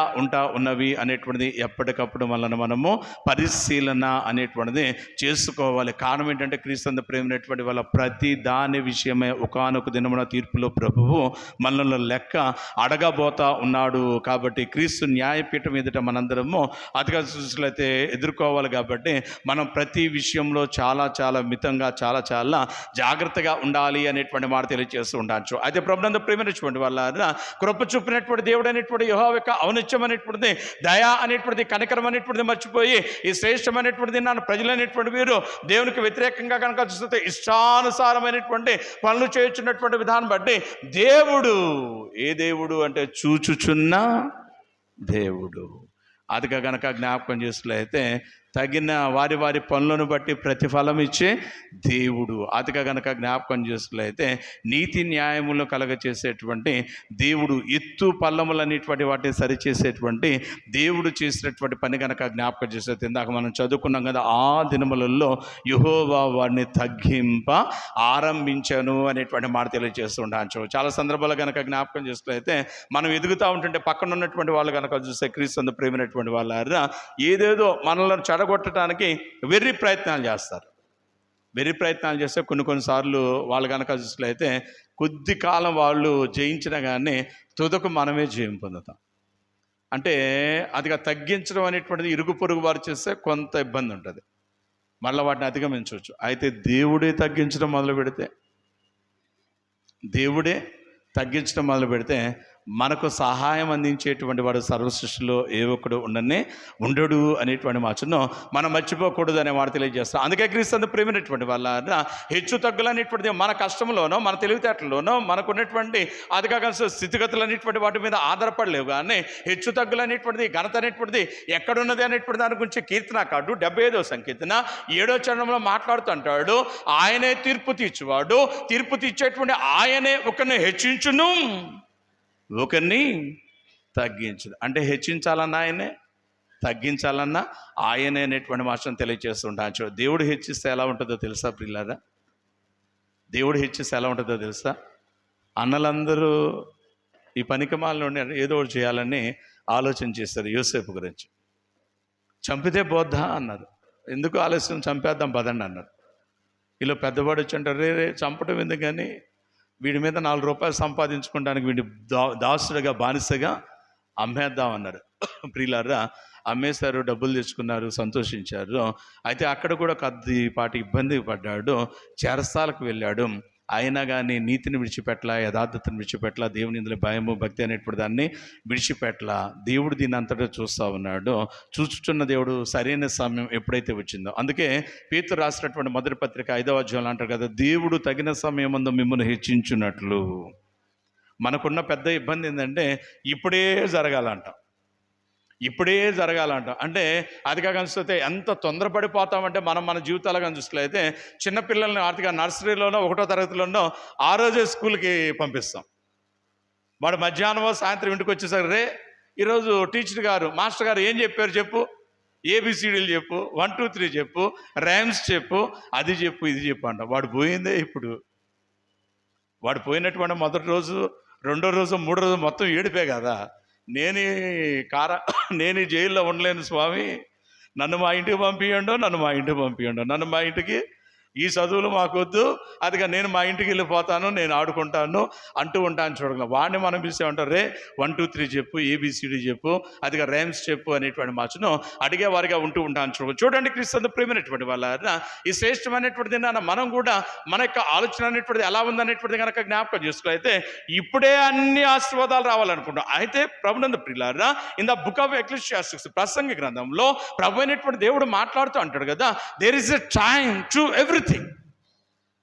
ఉన్నవి అనేటువంటిది ఎప్పటికప్పుడు మనము పరిశీలన అనేటువంటిది చేసుకోవాలి. కారణం ఏంటంటే, క్రీస్తు ప్రేమైనటువంటి వాళ్ళ ప్రతి దాని విషయమే ఒకానొక దినమున తీర్పులో ప్రభువు మనలో లెక్క అడగబోతా ఉన్నాడు. కాబట్టి క్రీస్తు న్యాయపీఠం ఎదుట మనందరము అతిగా చూసినట్లయితే ఎదుర్కోవాలి. కాబట్టి మనం ప్రతి విషయంలో చాలా చాలా మితంగా, చాలా చాలా జాగ్రత్తగా ఉండాలి అనేటువంటి మాట తెలియజేస్తూ ఉండవచ్చు. అయితే ప్రభునందు ప్రేమైనటువంటి వాళ్ళ కృప చూపినటువంటి దేవుడు అనేటువంటి యెహోవా యొక్క ఔన్నత్యం అనేటువంటిది, దయ అనేటువంటిది, కనికరం అనేటువంటిది మర్చిపోయి ఈ శ్రేష్టమైనటువంటిది నన్ను ప్రజలైనటువంటి వీరు దేవునికి వ్యతిరేకంగా కనుక చూస్తే ఇష్టానుసారమైనటువంటి పనులు చేయుచున్నటువంటి విధానం బట్టి, దేవుడు ఏ దేవుడు అంటే చూచుచున్న దేవుడు. అదిగా కనుక జ్ఞాపకం చేసినట్లయితే తగిన వారి వారి పనులను బట్టి ప్రతిఫలం ఇచ్చే దేవుడు. అదిగా కనుక జ్ఞాపకం చేసినట్లయితే నీతి న్యాయములను కలగచేసేటువంటి దేవుడు, ఎత్తు పల్లములు అనేటువంటి వాటిని సరిచేసేటువంటి దేవుడు చేసినటువంటి పని కనుక జ్ఞాపకం చేసేది. ఇందాక మనం చదువుకున్నాం కదా, ఆ దినములలో యెహోవా వారిని తగ్గింప ఆరంభించను అనేటువంటి మాట తెలియజేస్తూ ఉండవచ్చు. చాలా సందర్భాలు కనుక జ్ఞాపకం చేసినట్లయితే మనం ఎదుగుతూ ఉంటుంటే పక్కన ఉన్నటువంటి వాళ్ళు కనుక చూస్తే క్రీస్తు ప్రేమైనటువంటి వాళ్ళ ఏదేదో మనల్ని చెడగొట్టడానికి వెర్రి ప్రయత్నాలు చేస్తారు. వెర్రి ప్రయత్నాలు చేస్తే కొన్నిసార్లు వాళ్ళు కనుక చూసినట్లయితే కొద్ది కాలం వాళ్ళు జయించినా కానీ తుదకు మనమే జయం పొందుతాం. అంటే అదిగా తగ్గించడం అనేటువంటిది ఇరుగు పొరుగు వారు చేస్తే కొంత ఇబ్బంది ఉంటుంది, మళ్ళీ వాటిని అధిగమించవచ్చు. అయితే దేవుడే తగ్గించడం మొదలు పెడితే మనకు సహాయం అందించేటువంటి వాడు సర్వసృష్టిలో ఏ ఒక్కడు ఉండడు అనేటువంటి మాటను మనం మర్చిపోకూడదు అనే మాట తెలియజేస్తాం. అందుకే క్రీస్తు ప్రేమైనటువంటి వాళ్ళ హెచ్చు తగ్గులు అనేటువంటిది మన కష్టంలోనో మన తెలివితేటల్లోనో మనకున్నటువంటి అధిక స్థితిగతులు అనేటువంటి వాటి మీద ఆధారపడలేవు. కానీ హెచ్చు తగ్గులు అనేటువంటిది, ఘనత అనేటువంటిది ఎక్కడున్నది అనేటువంటి దాని గురించి కీర్తనకారుడు 75వ సంకీర్తన 7వ చరణంలో మాట్లాడుతూ అంటాడు, ఆయనే తీర్పు తీర్చువాడు, తీర్పు తీర్చేటువంటి ఆయనే ఒకరిని హెచ్చించును, ఒకరిని తగ్గించదు. అంటే హెచ్చించాలన్నా ఆయనే, తగ్గించాలన్నా ఆయనే అనేటువంటి మాటను తెలియజేస్తుంటాను. చూడు, దేవుడు హెచ్చిస్తే ఎలా ఉంటుందో తెలుసా ప్రియులారా? దేవుడు హెచ్చిస్తే ఎలా ఉంటుందో తెలుసా? అన్నలందరూ ఈ పనికిమాలిన ఏదో ఒకటి చేయాలని ఆలోచన చేస్తారు. యోసేపు గురించి చంపితే బోద్దా అన్నారు. ఎందుకు ఆలస్యం, చంపేద్దాం పదండి అన్నారు. ఇలా పెద్దవాడు వచ్చి అంటారు, రే చంపడం ఎందుకు, కానీ వీడి మీద 4 రూపాయలు సంపాదించుకోవడానికి వీడి దాసుడుగా బానిసగా అమ్మేద్దాం అన్నారు. ప్రియులారా, అమ్మేశారు, డబ్బులు తెచ్చుకున్నారు, సంతోషించారు. అయితే అక్కడ కూడా కొద్దిపాటి ఇబ్బంది పడ్డాడు, చెరసాలకు వెళ్ళాడు. అయినా కానీ నీతిని విడిచిపెట్టలా, యథార్థతను విడిచిపెట్టలా, దేవుని ఇందులో భయము భక్తి అనేటువంటి దాన్ని విడిచిపెట్టలా. దేవుడు దీన్ని అంతటా చూస్తూ ఉన్నాడు. చూచుచున్న దేవుడు సరైన సమయం ఎప్పుడైతే వచ్చిందో, అందుకే పేతురు రాసినటువంటి మొదటి పత్రిక 5వ అధ్యాయంలో అంటారు కదా, దేవుడు తగిన సమయం ముందు మిమ్మల్ని హెచ్చించున్నట్లు. మనకున్న పెద్ద ఇబ్బంది ఏంటంటే ఇప్పుడే జరగాలంట, ఇప్పుడే జరగాలంట. అంటే అది కాకపోతే ఎంత తొందరపడిపోతామంటే మన జీవితాలు కానీ చూసుకులైతే చిన్నపిల్లల్ని ఆర్థిక నర్సరీలోనో 1వ తరగతిలోనో ఆ రోజే స్కూల్కి పంపిస్తాం. వాడు మధ్యాహ్నం సాయంత్రం ఇంటికి వచ్చేసరికి, రే ఈరోజు టీచర్ గారు మాస్టర్ గారు ఏం చెప్పారు చెప్పు, ABCDలు చెప్పు, 1 2 3 చెప్పు, రైమ్స్ చెప్పు, అది చెప్పు, ఇది చెప్పు అంట. వాడు పోయిందే. ఇప్పుడు వాడు పోయినటువంటి మొదటి రోజు, 2వ రోజు, 3వ రోజు మొత్తం ఏడిపే కదా. నేను జైల్లో ఉండలేను స్వామి, నన్ను మా ఇంటికి పంపించండు, నన్ను మా ఇంటికి, ఈ చదువులు మాకొద్దు, అదిగా నేను మా ఇంటికి వెళ్ళిపోతాను, నేను ఆడుకుంటాను అంటూ ఉంటాను. చూడగలం వాడిని మనం పిలిచేమంటారు, రే 1 2 3 చెప్పు, ABCD చెప్పు, అదిగా రైమ్స్ చెప్పు అనేటువంటి మాటను అడిగేవారిగా ఉంటూ ఉంటాను. చూడండి క్రీస్తు ప్రేమైనటువంటి వాళ్ళ ఈ శ్రేష్టమైనటువంటిది మనం కూడా మన యొక్క ఆలోచన అనేటువంటిది ఎలా ఉందనేటువంటిది కనుక జ్ఞాపకం చేసుకోవాలైతే ఇప్పుడే అన్ని ఆశీర్వాదాలు రావాలనుకుంటాం. అయితే ప్రభునందు ప్రియులారా, in the book of Ecclesiastes ప్రసంగి గ్రంథంలో ప్రభు అయినటువంటి దేవుడు మాట్లాడుతూ అంటాడు కదా, there is a time to everything.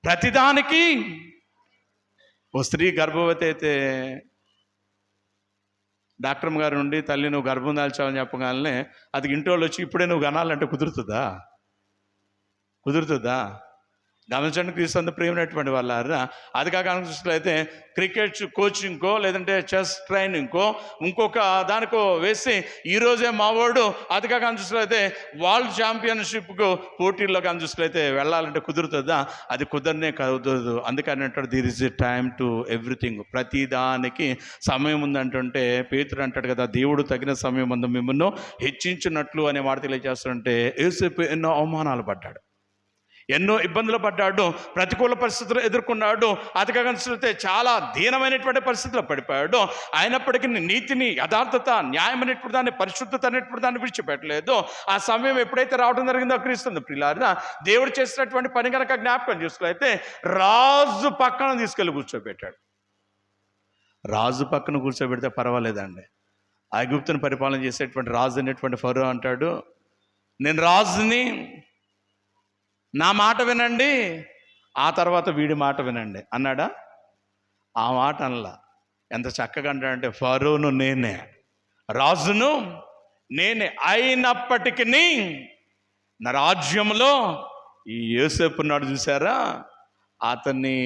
ప్రతిదానికి. ఓ స్త్రీ గర్భవతి అయితే డాక్టర్ గారు నుండి, తల్లి నువ్వు గర్భం దాల్చావని చెప్పగానే అది ఇంటోళ్ళు వచ్చి ఇప్పుడే నువ్వు కనాలంటే కుదురుతుందా? గమనించండి క్రీస్తు ప్రేమైనటువంటి వాళ్ళారా. అది కాక చూసినట్లయితే క్రికెట్ కోచింగ్కో లేదంటే చెస్ ట్రైనింగ్కో ఇంకొక దానికో వేసి ఈరోజే మావాడు, అది కాక చూసినట్లయితే వరల్డ్ ఛాంపియన్షిప్కు పోటీల్లో కానీ చూసినట్లయితే వెళ్ళాలంటే కుదురుతుందా? అది కుదరదు. అందుకని అంటాడు, there is a time to everything. ప్రతిదానికి సమయం ఉందంటుంటే పేతురు అంటాడు కదా, దేవుడు తగిన సమయం ముందు మిమ్మల్ని హెచ్చించినట్లు అనే మాట తెలియజేస్తుంటే యేసేపు ఎన్నో అవమానాలు పడ్డాడు, ఎన్నో ఇబ్బందులు పడ్డాడు, ప్రతికూల పరిస్థితులు ఎదుర్కొన్నాడు. అది కాకపోతే చాలా దీనమైనటువంటి పరిస్థితుల్లో పడిపోయాడు. అయినప్పటికీ నీతిని, యథార్థత, న్యాయం అనేటువంటి దాన్ని, పరిశుద్ధత అనేటువంటి దాన్ని విడిచిపెట్టలేదు. ఆ సమయం ఎప్పుడైతే రావడం జరిగిందో క్రీస్తు ప్రియులారా, దేవుడు చేసినటువంటి పని కనుక జ్ఞాపకం చేసుకులైతే రాజు పక్కన తీసుకెళ్ళి కూర్చోబెట్టాడు. రాజు పక్కన కూర్చోబెడితే పర్వాలేదండి. ఐగుప్తుని పరిపాలన చేసేటువంటి రాజు అనేటువంటి ఫరో అంటాడు, నేను రాజుని, నా మాట వినండి, ఆ తర్వాత వీడి మాట వినండి అన్నాడా? ఆ మాట అనలా. ఎంత చక్కగా అంటాడంటే, ఫరోను నేనే, రాజును నేనే, అయినప్పటికీ నా రాజ్యంలో ఈ యోసేపు ఉన్నాడు చూసారా, అతని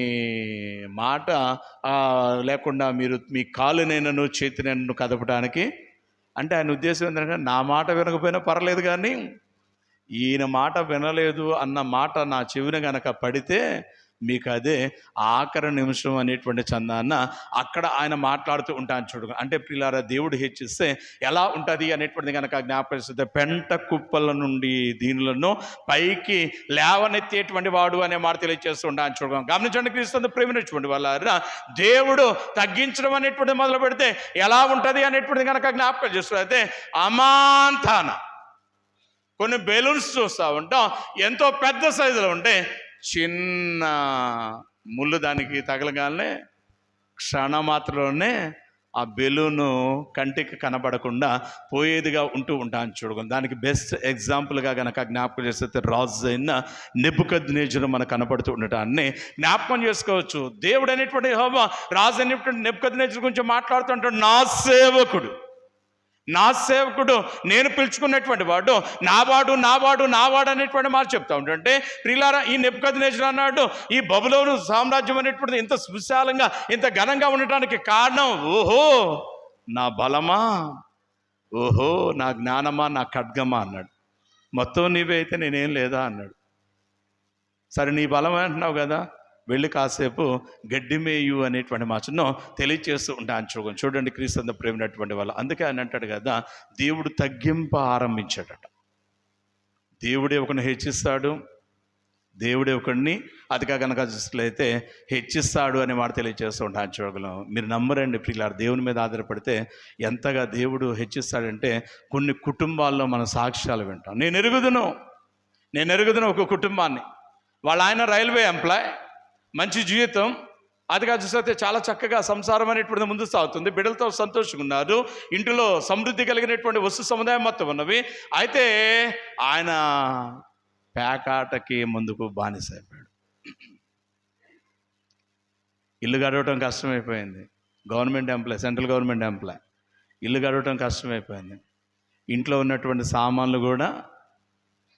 మాట లేకుండా మీరు మీ కాలునైనను చేతినైనను కదపడానికి. అంటే ఆయన ఉద్దేశం ఏంటంటే, నా మాట వినకపోయినా పర్లేదు, కానీ ఈయన మాట వినలేదు అన్న మాట నా చెవిన గనక పడితే మీకు అదే ఆఖరి నిమిషం అనేటువంటి చందాన్న అక్కడ ఆయన మాట్లాడుతూ ఉంటాను. చూడు, అంటే పిల్లారా, దేవుడు హెచ్చిస్తే ఎలా ఉంటుంది అనేటువంటిది కనుక జ్ఞాపకం, పెంట కుప్పల నుండి దీనులను పైకి లేవనెత్తేటువంటి వాడు అనే మాట తెలియజేస్తూ ఉంటాను. చూడడం గమనించండి క్రీస్తు ప్రేమించినటువంటి వాళ్ళ దేవుడు తగ్గించడం అనేటువంటి మొదలు పెడితే ఎలా ఉంటుంది అనేటువంటిది కనుక జ్ఞాపకం చేస్తున్నైతే అమాంతాన కొన్ని బెలూన్స్ చూస్తూ ఉంటాం, ఎంతో పెద్ద సైజులో ఉంటే చిన్న ముళ్ళు దానికి తగలగానే క్షణమాత్రలోనే ఆ బెలూను కంటికి కనబడకుండా పోయేదిగా ఉంటూ ఉంటాను చూడకుండా. దానికి బెస్ట్ ఎగ్జాంపుల్గా కనుక జ్ఞాపకం చేస్తే రాజు అయిన నెబుకద్నెజరు మనకు కనపడుతూ ఉండటాన్ని జ్ఞాపకం చేసుకోవచ్చు. దేవుడు అనేటువంటి యెహోవా రాజు అనేటువంటి నెబుకద్నెజరు గురించి మాట్లాడుతుంటాడు. నా సేవకుడు నేను పిలుచుకున్నటువంటి వాడు, నావాడు అనేటువంటి మాట చెప్తా ఉంటుంటే, ప్రియులారా, ఈ నెబుకద్నెజరు అన్నాడు, ఈ బబులోను సామ్రాజ్యం అనేటువంటిది ఇంత విశాలంగా ఇంత ఘనంగా ఉండటానికి కారణం, ఓహో నా బలమా, ఓహో నా జ్ఞానమా, నా ఖడ్గమా అన్నాడు. మొత్తం నీవే అయితే నేనేం లేదా అన్నాడు. సరే నీ బలం అంటున్నావు కదా, వెళ్ళి కాసేపు గడ్డి మేయు అనేటువంటి మాటను తెలియచేస్తూ ఉంటాను. చూడండి క్రీస్తు ప్రేమైనటువంటి వాళ్ళు. అందుకే ఆయన అంటాడు కదా, దేవుడు తగ్గింప ఆరంభించాడట. దేవుడే ఒకరిని హెచ్చిస్తాడు, దేవుడే ఒకడిని అదిగా కనుక చూసినట్లయితే హెచ్చిస్తాడు అనే మాట తెలియజేస్తూ ఉంటాను. చూడగలం. మీరు నమ్మరండి ప్రియులారా, దేవుని మీద ఆధారపడితే ఎంతగా దేవుడు హెచ్చిస్తాడంటే, కొన్ని కుటుంబాల్లో మన సాక్ష్యాలు వింటాం. నేను ఎరుగుదును ఒక కుటుంబాన్ని, వాళ్ళ ఆయన రైల్వే ఎంప్లాయ్, మంచి జీవితం, అదిగా చూస్తే చాలా చక్కగా సంసారం అనేటువంటిది ముందు సాగుతుంది, బిడ్డలతో సంతోషంగా ఉన్నారు, ఇంటిలో సమృద్ధి కలిగినటువంటి వస్తు సముదాయం మొత్తం ఉన్నవి. అయితే ఆయన పేకాటకి ముందుకు బానిసైపోయాడు. ఇల్లు గడవటం కష్టమైపోయింది. Government employee, central government employee, ఇల్లు గడవటం కష్టమైపోయింది. ఇంట్లో ఉన్నటువంటి సామాన్లు కూడా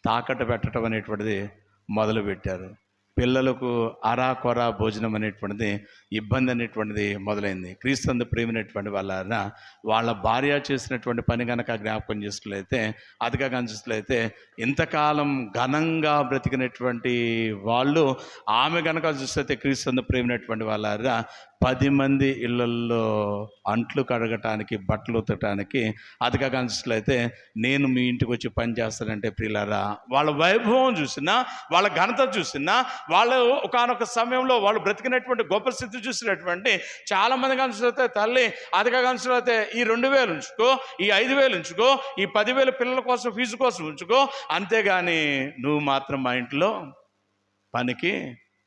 తాకట్టు పెట్టడం అనేటువంటిది మొదలుపెట్టారు. పిల్లలకు అరాకొర భోజనం అనేటువంటిది ఇబ్బంది అనేటువంటిది మొదలైంది. క్రీస్తు ప్రేమైనటువంటి వాళ్ళ భార్య చేసినటువంటి పని కనుక జ్ఞాపకం చేసుకున్నట్లయితే, అదిగా కనిపిస్తున్నట్లయితే, ఇంతకాలం ఘనంగా బ్రతికినటువంటి వాళ్ళు ఆమె కనుక చూస్తే క్రీస్తు ప్రేమైనటువంటి 10 మంది ఇళ్ళల్లో అంట్లు కడగటానికి, బట్టలు ఉతకటానికి, అదిగా కనిపిస్తున్నట్లయితే, నేను మీ ఇంటికి వచ్చి పని చేస్తానంటే ప్రియులారా, వాళ్ళ వైభవం చూసినా, వాళ్ళ ఘనత చూసినా, వాళ్ళు ఒకానొక సమయంలో వాళ్ళు బ్రతికినటువంటి గొప్ప స్థితి చూసినటువంటి చాలామంది కనిపిస్తే, తల్లి అదిగా కనిపిస్తే ఈ 2,000 ఉంచుకో, ఈ 5,000 ఉంచుకో, ఈ 10,000 పిల్లల కోసం ఫీజు కోసం ఉంచుకో, అంతేగాని నువ్వు మాత్రం మా ఇంట్లో పనికి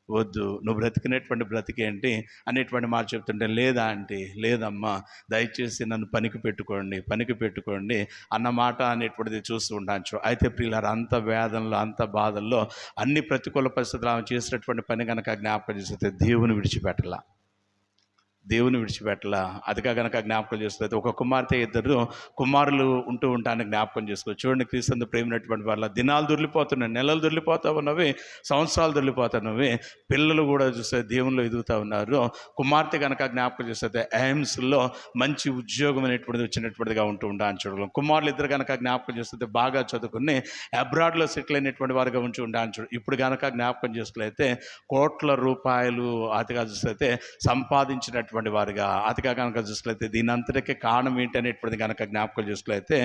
వద్దు, నువ్వు బ్రతికినటువంటి బ్రతికేంటి అనేటువంటి మాట చెప్తుంటే, లేదా అంటే లేదమ్మా, దయచేసి నన్ను పనికి పెట్టుకోండి అన్న మాట అనేటువంటిది చూస్తూ ఉంటాను. అయితే ప్రియులారా, అంత వేదనలో, అంత బాధల్లో, అన్ని ప్రతికూల పరిస్థితులు ఆమె చేసినటువంటి పని కనుక జ్ఞాపకం చేస్తే దేవుని విడిచిపెట్టలా. అదిగా కనుక జ్ఞాపకం చేసుకుంటే, ఒక కుమార్తె 2 కుమారులు ఉంటూ ఉంటానని జ్ఞాపకం చేసుకోవచ్చు. చూడండి క్రీస్తు ప్రేమైనటువంటి వాళ్ళ దినాలు దొరికిపోతున్నాయి, నెలలు దొరికిపోతా ఉన్నవి, సంవత్సరాలు దొరికిపోతున్నవి, పిల్లలు కూడా చూస్తే దేవునిలో ఎదుగుతూ ఉన్నారు. కుమార్తె కనుక జ్ఞాపకం చేస్తే ఎయిమ్స్లో మంచి ఉద్యోగం అనేటువంటిది వచ్చినటువంటిదిగా ఉంటూ ఉంటాను. చూడగలం. కుమారులు 2 కనుక జ్ఞాపకం చేస్తే బాగా చదువుకుని అబ్రాడ్లో సెటిల్ అయినటువంటి వారిగా ఉంటూ ఉంటాను. ఇప్పుడు కనుక జ్ఞాపకం చేసుకున్నట్లయితే కోట్ల రూపాయలు అతిగా చూస్తే సంపాదించినటువంటి వారిగా, అతిగా కనుక చూసినట్లయితే, దీని అంతటికీ కారణం ఏంటి అనేటువంటిది కనుక జ్ఞాపకం చేసుకున్నట్లయితే,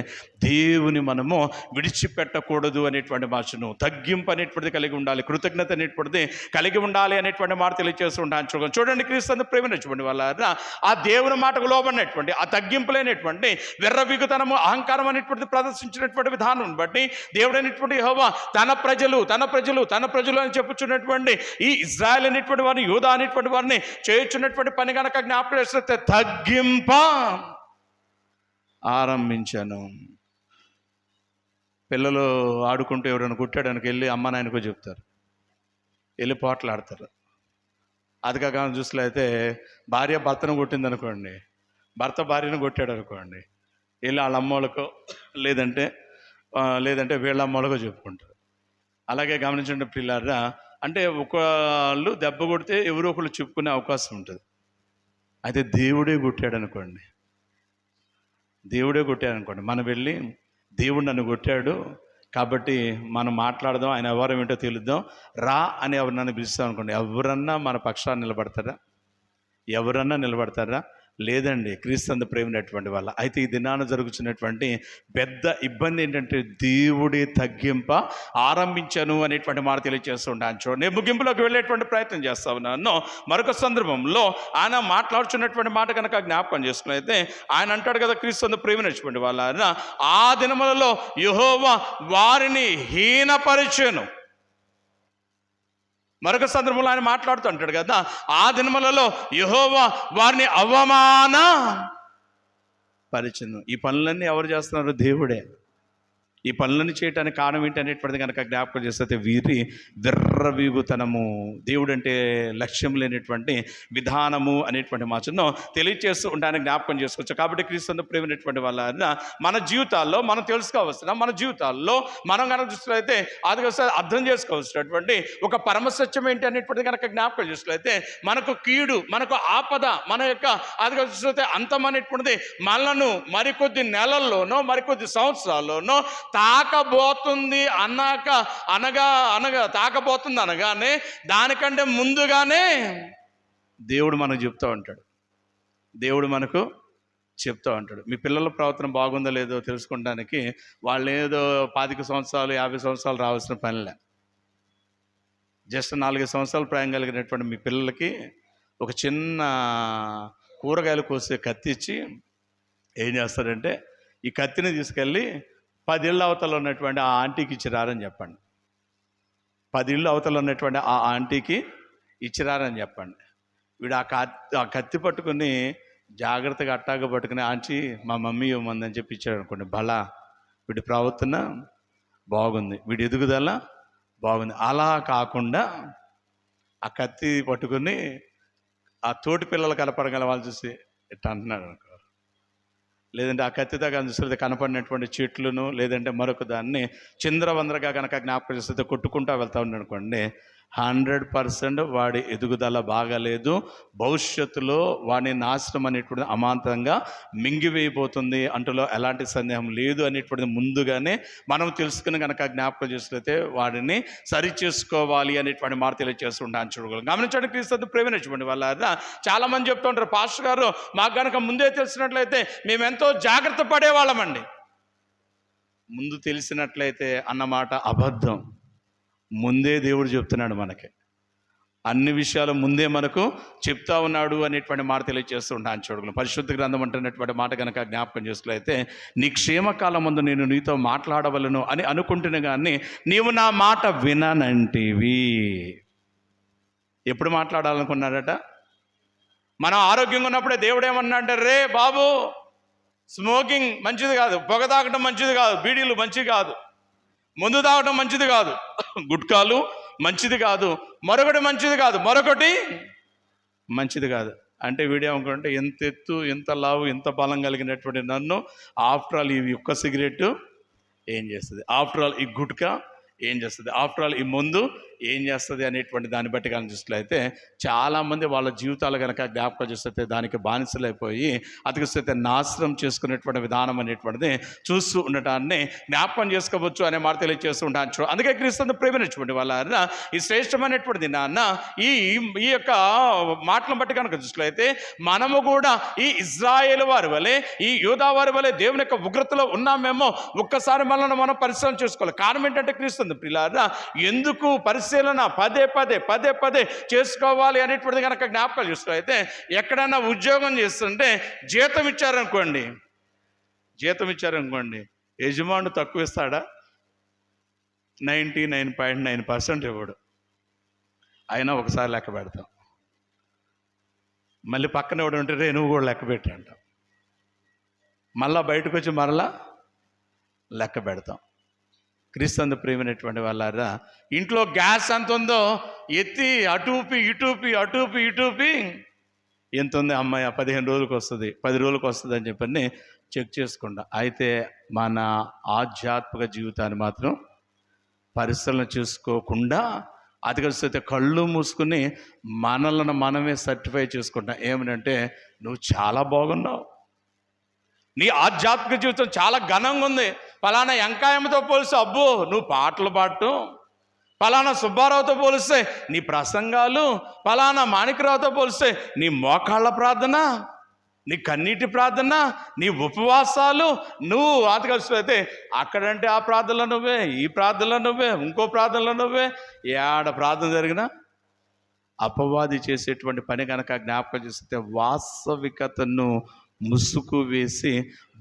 దేవుని మనము విడిచిపెట్టకూడదు అనేటువంటి భాషను, తగ్గింపు అనేటువంటిది కలిగి ఉండాలి, కృతజ్ఞత అనేటువంటిది కలిగి ఉండాలి అనేటువంటి మాట తెలియజేస్తూ ఉంటాను. చూడండి క్రీస్తు ప్రేమైనటువంటి వాళ్ళ ఆ దేవుని మాటకు లోబడినటువంటి, ఆ తగ్గింపులైనటువంటి విర్రవీగుతనము, అహంకారం అనేటువంటిది ప్రదర్శించినటువంటి విధానం బట్టి దేవుడు అనేటువంటి యెహోవా తన ప్రజలు అని చెప్పుచున్నటువంటి ఈ ఇజ్రాయెల్ అనేటువంటి వారిని, యూదా అనేటువంటి వారిని చేయుచున్నటువంటి పని కనుక జ్ఞాపకం చేస్తే తగ్గింప ఆరంభించాను. పిల్లలు ఆడుకుంటూ ఎవరైనా కుట్టాడానికి వెళ్ళి అమ్మ నాయనకు చెప్తారు, వెళ్ళి పోట్లాడతారు. అదిగా కానీ చూసినట్లయితే, భార్య భర్తను కొట్టింది అనుకోండి, భర్త భార్యను కొట్టాడు అనుకోండి, వెళ్ళి వాళ్ళ అమ్మోళ్ళకో లేదంటే వీళ్ళ అమ్మోళ్ళకో చెప్పుకుంటారు. అలాగే గమనించండి పిల్లారా, అంటే ఒకళ్ళు దెబ్బ కొడితే ఎవరో ఒకళ్ళు చెప్పుకునే అవకాశం ఉంటుంది. అయితే దేవుడే కొట్టాడు అనుకోండి, మనం వెళ్ళి దేవుడు నన్ను కొట్టాడు కాబట్టి మనం మాట్లాడదాం, ఆయన ఎవరు ఏమిటో తెలుద్దాం రా అని ఎవరు నన్ను పిలుస్తాం అనుకోండి, ఎవరన్నా మన పక్షాన్ని నిలబడతారా? లేదండి. క్రీస్తు ప్రేమైనటువంటి వాళ్ళ. అయితే ఈ దినాన జరుగుతున్నటువంటి పెద్ద ఇబ్బంది ఏంటంటే, దేవుడే తగ్గింప ఆరంభించాను అనేటువంటి మాట తెలియజేస్తూ ఉంటాను. చూడండి, ముగింపులోకి వెళ్ళేటువంటి ప్రయత్నం చేస్తా ఉన్నాను. మరొక సందర్భంలో ఆయన మాట్లాడుచున్నటువంటి మాట కనుక జ్ఞాపకం చేసుకున్నైతే, ఆయన అంటాడు కదా, క్రీస్తు ప్రేమైనటువంటి వాళ్ళ, ఆ దినములలో యెహోవా వారిని హీనపరిచెను. మరొక సందర్భంలో ఆయన మాట్లాడుతూ అంటాడు కదా, ఆ దినములలో యెహోవా వారిని పరిచిందం. ఈ పనులన్నీ ఎవరు చేస్తున్నారు? దేవుడే. ఈ పనులను చేయడానికి కారణం ఏంటి అనేటువంటిది కనుక జ్ఞాపకం చేస్తే వీరి విర్రవీగుతనము, దేవుడు అంటే లక్ష్యం లేనటువంటి విధానము అనేటువంటి మాటను తెలియజేస్తూ ఉండడానికి జ్ఞాపకం చేసుకోవచ్చు. కాబట్టి క్రీస్తు ప్రేమైనటువంటి వాళ్ళ మన జీవితాల్లో మనం తెలుసుకోవాల్సిన, మన జీవితాల్లో మనం కనుక చూసినట్లయితే అది అర్థం చేసుకోవాల్సినటువంటి ఒక పరమసత్యం ఏంటి అనేటువంటిది కనుక జ్ఞాపకం చేసినట్లయితే మనకు కీడు, మనకు ఆపద, మన యొక్క అది చూసినట్లయితే అంతం అనేటువంటిది మనను మరికొద్ది నెలల్లోనో మరికొద్ది సంవత్సరాల్లోనో తాకబోతుంది అనగా తాకబోతుంది అనగానే దానికంటే ముందుగానే దేవుడు మనకు చెప్తూ ఉంటాడు. దేవుడు మనకు చెప్తూ ఉంటాడు. మీ పిల్లల ప్రవర్తన బాగుందో లేదో తెలుసుకోవడానికి వాళ్ళు ఏదో 25 సంవత్సరాలు 50 సంవత్సరాలు రావాల్సిన పనిలే. జస్ట్ 4 సంవత్సరాలు ప్రాయం కలిగినటువంటి మీ పిల్లలకి ఒక చిన్న కూరగాయలు కోసే కత్తి ఇచ్చి ఏం చేస్తారంటే ఈ కత్తిని తీసుకెళ్ళి 10 ఇళ్ళ అవతల ఉన్నటువంటి ఆ ఆంటీకి ఇచ్చిరారని చెప్పండి. 10 ఇళ్ళు అవతల ఉన్నటువంటి ఆ ఆంటీకి ఇచ్చిరారని చెప్పండి. వీడు ఆ కత్తి పట్టుకుని జాగ్రత్తగా అట్టాగా పట్టుకుని ఆంటీ మా మమ్మీ ఇవ్వమందని చెప్పి ఇచ్చాడు అనుకోండి. బలా వీడి ప్రవర్తన బాగుంది, వీడి ఎదుగుదల బాగుంది. అలా కాకుండా ఆ కత్తి పట్టుకుని ఆ తోటి పిల్లలు కనపడగల వాళ్ళు చూసి ఇట్లా అంటున్నాడు అనుకో, లేదంటే ఆ కత్తితో కనిపిస్తుంది కనపడినటువంటి చెట్లను లేదంటే మరొక దాన్ని చింద్రవందరగా కనుక జ్ఞాపకం చేస్తే కొట్టుకుంటూ వెళ్తూ ఉన్నాడు అనుకోండి, 100% వాడి ఎదుగుదల బాగాలేదు. భవిష్యత్తులో వాడిని నాశనం అనేటువంటిది అమాంతంగా మింగివేయబోతుంది అంటలో ఎలాంటి సందేహం లేదు అనేటువంటిది ముందుగానే మనం తెలుసుకుని కనుక జ్ఞాపకం చేసినట్లయితే వాడిని సరి చేసుకోవాలి అనేటువంటి మాట తెలియజేస్తుంటాను. చూడగలం గమనించండి. క్రీస్తు ప్రేమించండి వాళ్ళ చాలామంది చెప్తూ ఉంటారు, పాస్టర్ గారు మాకు కనుక ముందే తెలిసినట్లయితే మేము ఎంతో జాగ్రత్త పడేవాళ్ళమండి. ముందు తెలిసినట్లయితే అన్నమాట అబద్ధం. ముందే దేవుడు చెప్తున్నాడు మనకి, అన్ని విషయాలు ముందే మనకు చెప్తా ఉన్నాడు అనేటువంటి మాట తెలియజేస్తూ ఉంటాను. చూడగలను పరిశుద్ధ గ్రంథం అంటున్నటువంటి మాట కనుక జ్ఞాపకం చేసుకులైతే నీ క్షేమకాలం ముందు నేను నీతో మాట్లాడవలను అని అనుకుంటున్నా కానీ నీవు నా మాట విననంటివి. ఎప్పుడు మాట్లాడాలనుకున్నాడట? మనం ఆరోగ్యంగా ఉన్నప్పుడే దేవుడు ఏమన్నాడంటే, రే బాబు స్మోకింగ్ మంచిది కాదు, పొగ తాగటం మంచిది కాదు, బీడీలు మంచిది కాదు, మందు తాగటం మంచిది కాదు, గుట్కాలు మంచిది కాదు, మరొకటి మంచిది కాదు, మరొకటి మంచిది కాదు అంటే వీడేమనుకుంటే ఎంత ఎత్తు, ఎంత లావు, ఎంత బలం కలిగినటువంటి నన్ను ఆఫ్టర్ ఆల్ ఈ ఒక్క సిగరెట్ ఏం చేస్తుంది, ఆఫ్టర్ ఆల్ ఈ గుట్కా ఏం చేస్తుంది, ఆఫ్టర్ ఆల్ ఈ మందు ఏం చేస్తుంది అనేటువంటి దాన్ని బట్టి కనుక చూసినట్లయితే చాలామంది వాళ్ళ జీవితాలు కనుక జ్ఞాపకం చేస్తే దానికి బానిసలైపోయి అతికిస్తే నాశనం చేసుకునేటువంటి విధానం అనేటువంటిది చూస్తూ ఉండటాన్ని జ్ఞాపకం చేసుకోవచ్చు అనే మాట తెలియజేస్తూ ఉంటాను. అందుకే క్రీస్తు ప్రేమించుకోండి వాళ్ళ ఈ శ్రేష్టమైనటువంటిది నాన్న ఈ యొక్క మాటలను బట్టి కనుక చూసినట్లయితే మనము కూడా ఈ ఇజ్రాయేల్ వారి వలె, ఈ యూదా వారి వలె దేవుని యొక్క ఉగ్రతలో ఉన్నామేమో ఒక్కసారి మనల్ని మనం పరిశీలన చేసుకోవాలి. కారణం ఏంటంటే క్రీస్తు ప్రియులారా ఎందుకు పరిశీలన పదే పదే చేసుకోవాలి అనేటువంటిది కనుక జ్ఞాపకాలు చూసినట్లయితే ఎక్కడైనా ఉద్యోగం చేస్తుంటే జీతం ఇచ్చారనుకోండి యజమానుడు తక్కువ ఇస్తాడా? 99.9% ఇవ్వడు. అయినా ఒకసారి లెక్క పెడతాం, మళ్ళీ పక్కన ఎవడు ఉంటే రే నువ్వు కూడా లెక్క పెట్టంట, మళ్ళా బయటకు వచ్చి మరలా లెక్క పెడతాం. క్రీస్తు ప్రేమైనటువంటి వాళ్ళారా ఇంట్లో గ్యాస్ ఎంత ఉందో ఎత్తి అటూపి ఇటూపి ఎంత ఉంది అమ్మాయి 15 రోజులకు వస్తుంది 10 రోజులకు వస్తుంది అని చెప్పని చెక్ చేసుకుంటా. అయితే మన ఆధ్యాత్మిక జీవితాన్ని మాత్రం పరిశీలన చేసుకోకుండా అతికరిస్తే కళ్ళు మూసుకుని మనల్ని మనమే సర్టిఫై చేసుకుంటాం. ఏమనంటే నువ్వు చాలా బాగున్నావు, నీ ఆధ్యాత్మిక జీవితం చాలా ఘనంగా ఉంది, ఫలానా ఎంకాయమ్మతో పోలిస్తే అబ్బో నువ్వు పాటలు పాడటం, ఫలానా సుబ్బారావుతో పోలిస్తే నీ ప్రసంగాలు, ఫలానా మాణిక్యరావుతో పోలిస్తే నీ మోకాళ్ళ ప్రార్థన, నీ కన్నీటి ప్రార్థన, నీ ఉపవాసాలు, నువ్వు ఆతకలిసిపోతే అక్కడంటే ఆ ప్రార్థనలో నువ్వే, ఈ ప్రార్థనలో నువ్వే, ఇంకో ప్రార్థనలో నువ్వే, ఏడ ప్రార్థన జరిగినా అపవాది చేసేటువంటి పని కనుక జ్ఞాపకం చేస్తే వాస్తవికతను ముసుగు వేసి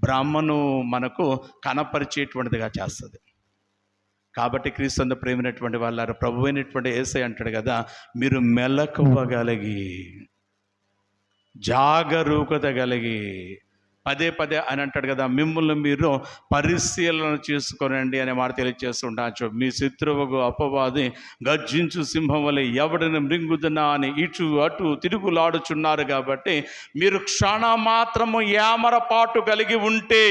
బ్రహ్మను మనకు కనపరిచేటువంటిదిగా చేస్తుంది. కాబట్టి క్రీస్తు ప్రేమైనటువంటి వాళ్ళ ప్రభు అయినటువంటి యేసయ్య అంటాడు కదా, మీరు మెలకువగలిగి జాగరూకత కలిగి పదే పదే అని అంటాడు కదా, మిమ్మల్ని మీరు పరిశీలన చేసుకోనండి అనే మాట తెలియజేస్తుంటాచ్చు. మీ శత్రువుకు అపవాది గర్జించు సింహం వలె ఎవడిని మృంగుదునా అని ఇటు అటు తిరుగులాడుచున్నారు. కాబట్టి మీరు క్షణమాత్రము ఏమరపాటు కలిగి ఉంటే,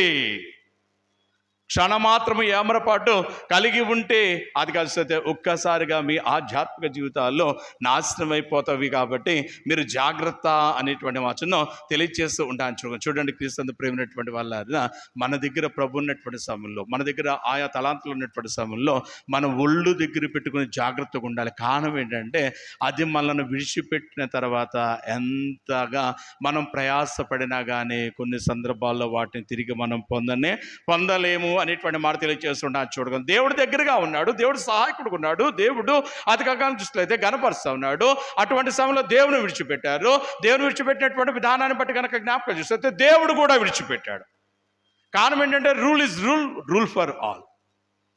క్షణమాత్రము ఏమరపాటు కలిగి ఉంటే అది కలిసితే ఒక్కసారిగా మీ ఆధ్యాత్మిక జీవితాల్లో నాశనం అయిపోతాయి. కాబట్టి మీరు జాగ్రత్త అనేటువంటి వచనం తెలియజేస్తూ ఉంటాను. చూడండి, క్రీస్తు ప్రేమైనటువంటి వాళ్ళ మన దగ్గర ప్రభు ఉన్నటువంటి సమయంలో, మన దగ్గర ఆయా తలాంతులు ఉన్నటువంటి సమయంలో మన ఒళ్ళు దగ్గర పెట్టుకుని జాగ్రత్తగా ఉండాలి. కారణం ఏంటంటే అది మనల్ని విడిచిపెట్టిన తర్వాత ఎంతగా మనం ప్రయాసపడినా కానీ కొన్ని సందర్భాల్లో వాటిని తిరిగి మనం పొందలేము అనేటువంటి మాట తెలియజేస్తున్నాడు. చూడగలను దేవుడు దగ్గరగా ఉన్నాడు, దేవుడు సహాయకుడుగా ఉన్నాడు, దేవుడు అధికారం చూస్తే గణపరుస్తూ ఉన్నాడు. అటువంటి సమయంలో దేవుని విడిచిపెట్టారు. దేవుని విడిచిపెట్టినటువంటి విధానాన్ని బట్టి కనుక జ్ఞాపకం చూస్తే దేవుడు కూడా విడిచిపెట్టాడు. కారణం ఏంటంటే rule is rule for all.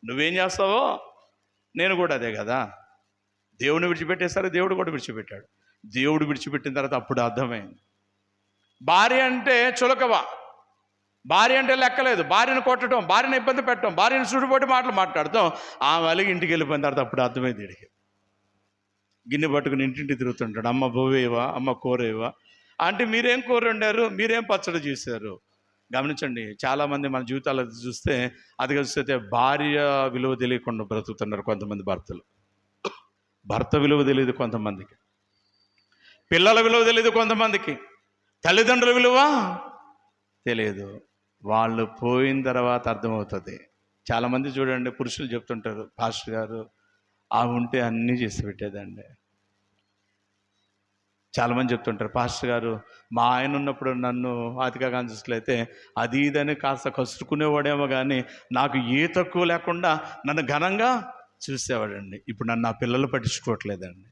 నువ్వేం చేస్తావో నేను కూడా అదే కదా. దేవుని విడిచిపెట్టేసరి దేవుడు కూడా విడిచిపెట్టాడు. దేవుడు విడిచిపెట్టిన తర్వాత అప్పుడు అర్థమైంది, భార్య అంటే చులకవా, భార్య అంటే లెక్కలేదు, భార్యను కొట్టడం, భార్యను ఇబ్బంది పెట్టడం, భార్యను సుడిపోటి మాటలు మాట్లాడతాం. ఆమె అలాగే ఇంటికి వెళ్ళిపోయిన తర్వాత అప్పుడు అర్థమైంది వీడికి. గిన్నె పట్టుకుని ఇంటింటి తిరుగుతుంటాడు, అమ్మ బోవేవా, అమ్మ కూరేవా అంటే మీరేం కూర వండారు, మీరేం పచ్చడి చేశారు. గమనించండి, చాలామంది మన జీవితాల్లో చూస్తే అది కలిస్తే భార్య విలువ తెలియకుండా బ్రతుకుతున్నారు కొంతమంది భర్తలు. భర్త విలువ తెలియదు కొంతమందికి, పిల్లల విలువ తెలియదు కొంతమందికి, తల్లిదండ్రుల విలువ తెలియదు. వాళ్ళు పోయిన తర్వాత అర్థమవుతుంది. చాలామంది చూడండి, పురుషులు చెప్తుంటారు, పాస్టర్ గారు ఆమె ఉంటే అన్నీ చేసి పెట్టేదండి. చాలామంది చెప్తుంటారు, పాస్టర్ గారు మా ఆయన ఉన్నప్పుడు నన్ను అతిగా కాంచినట్లయితే అది ఇదని కాస్త కసురుకునేవాడేమో, కానీ నాకు ఏ తక్కువ లేకుండా నన్ను ఘనంగా చూసేవాడండి. ఇప్పుడు నన్ను నా పిల్లలు పట్టించుకోవట్లేదండి,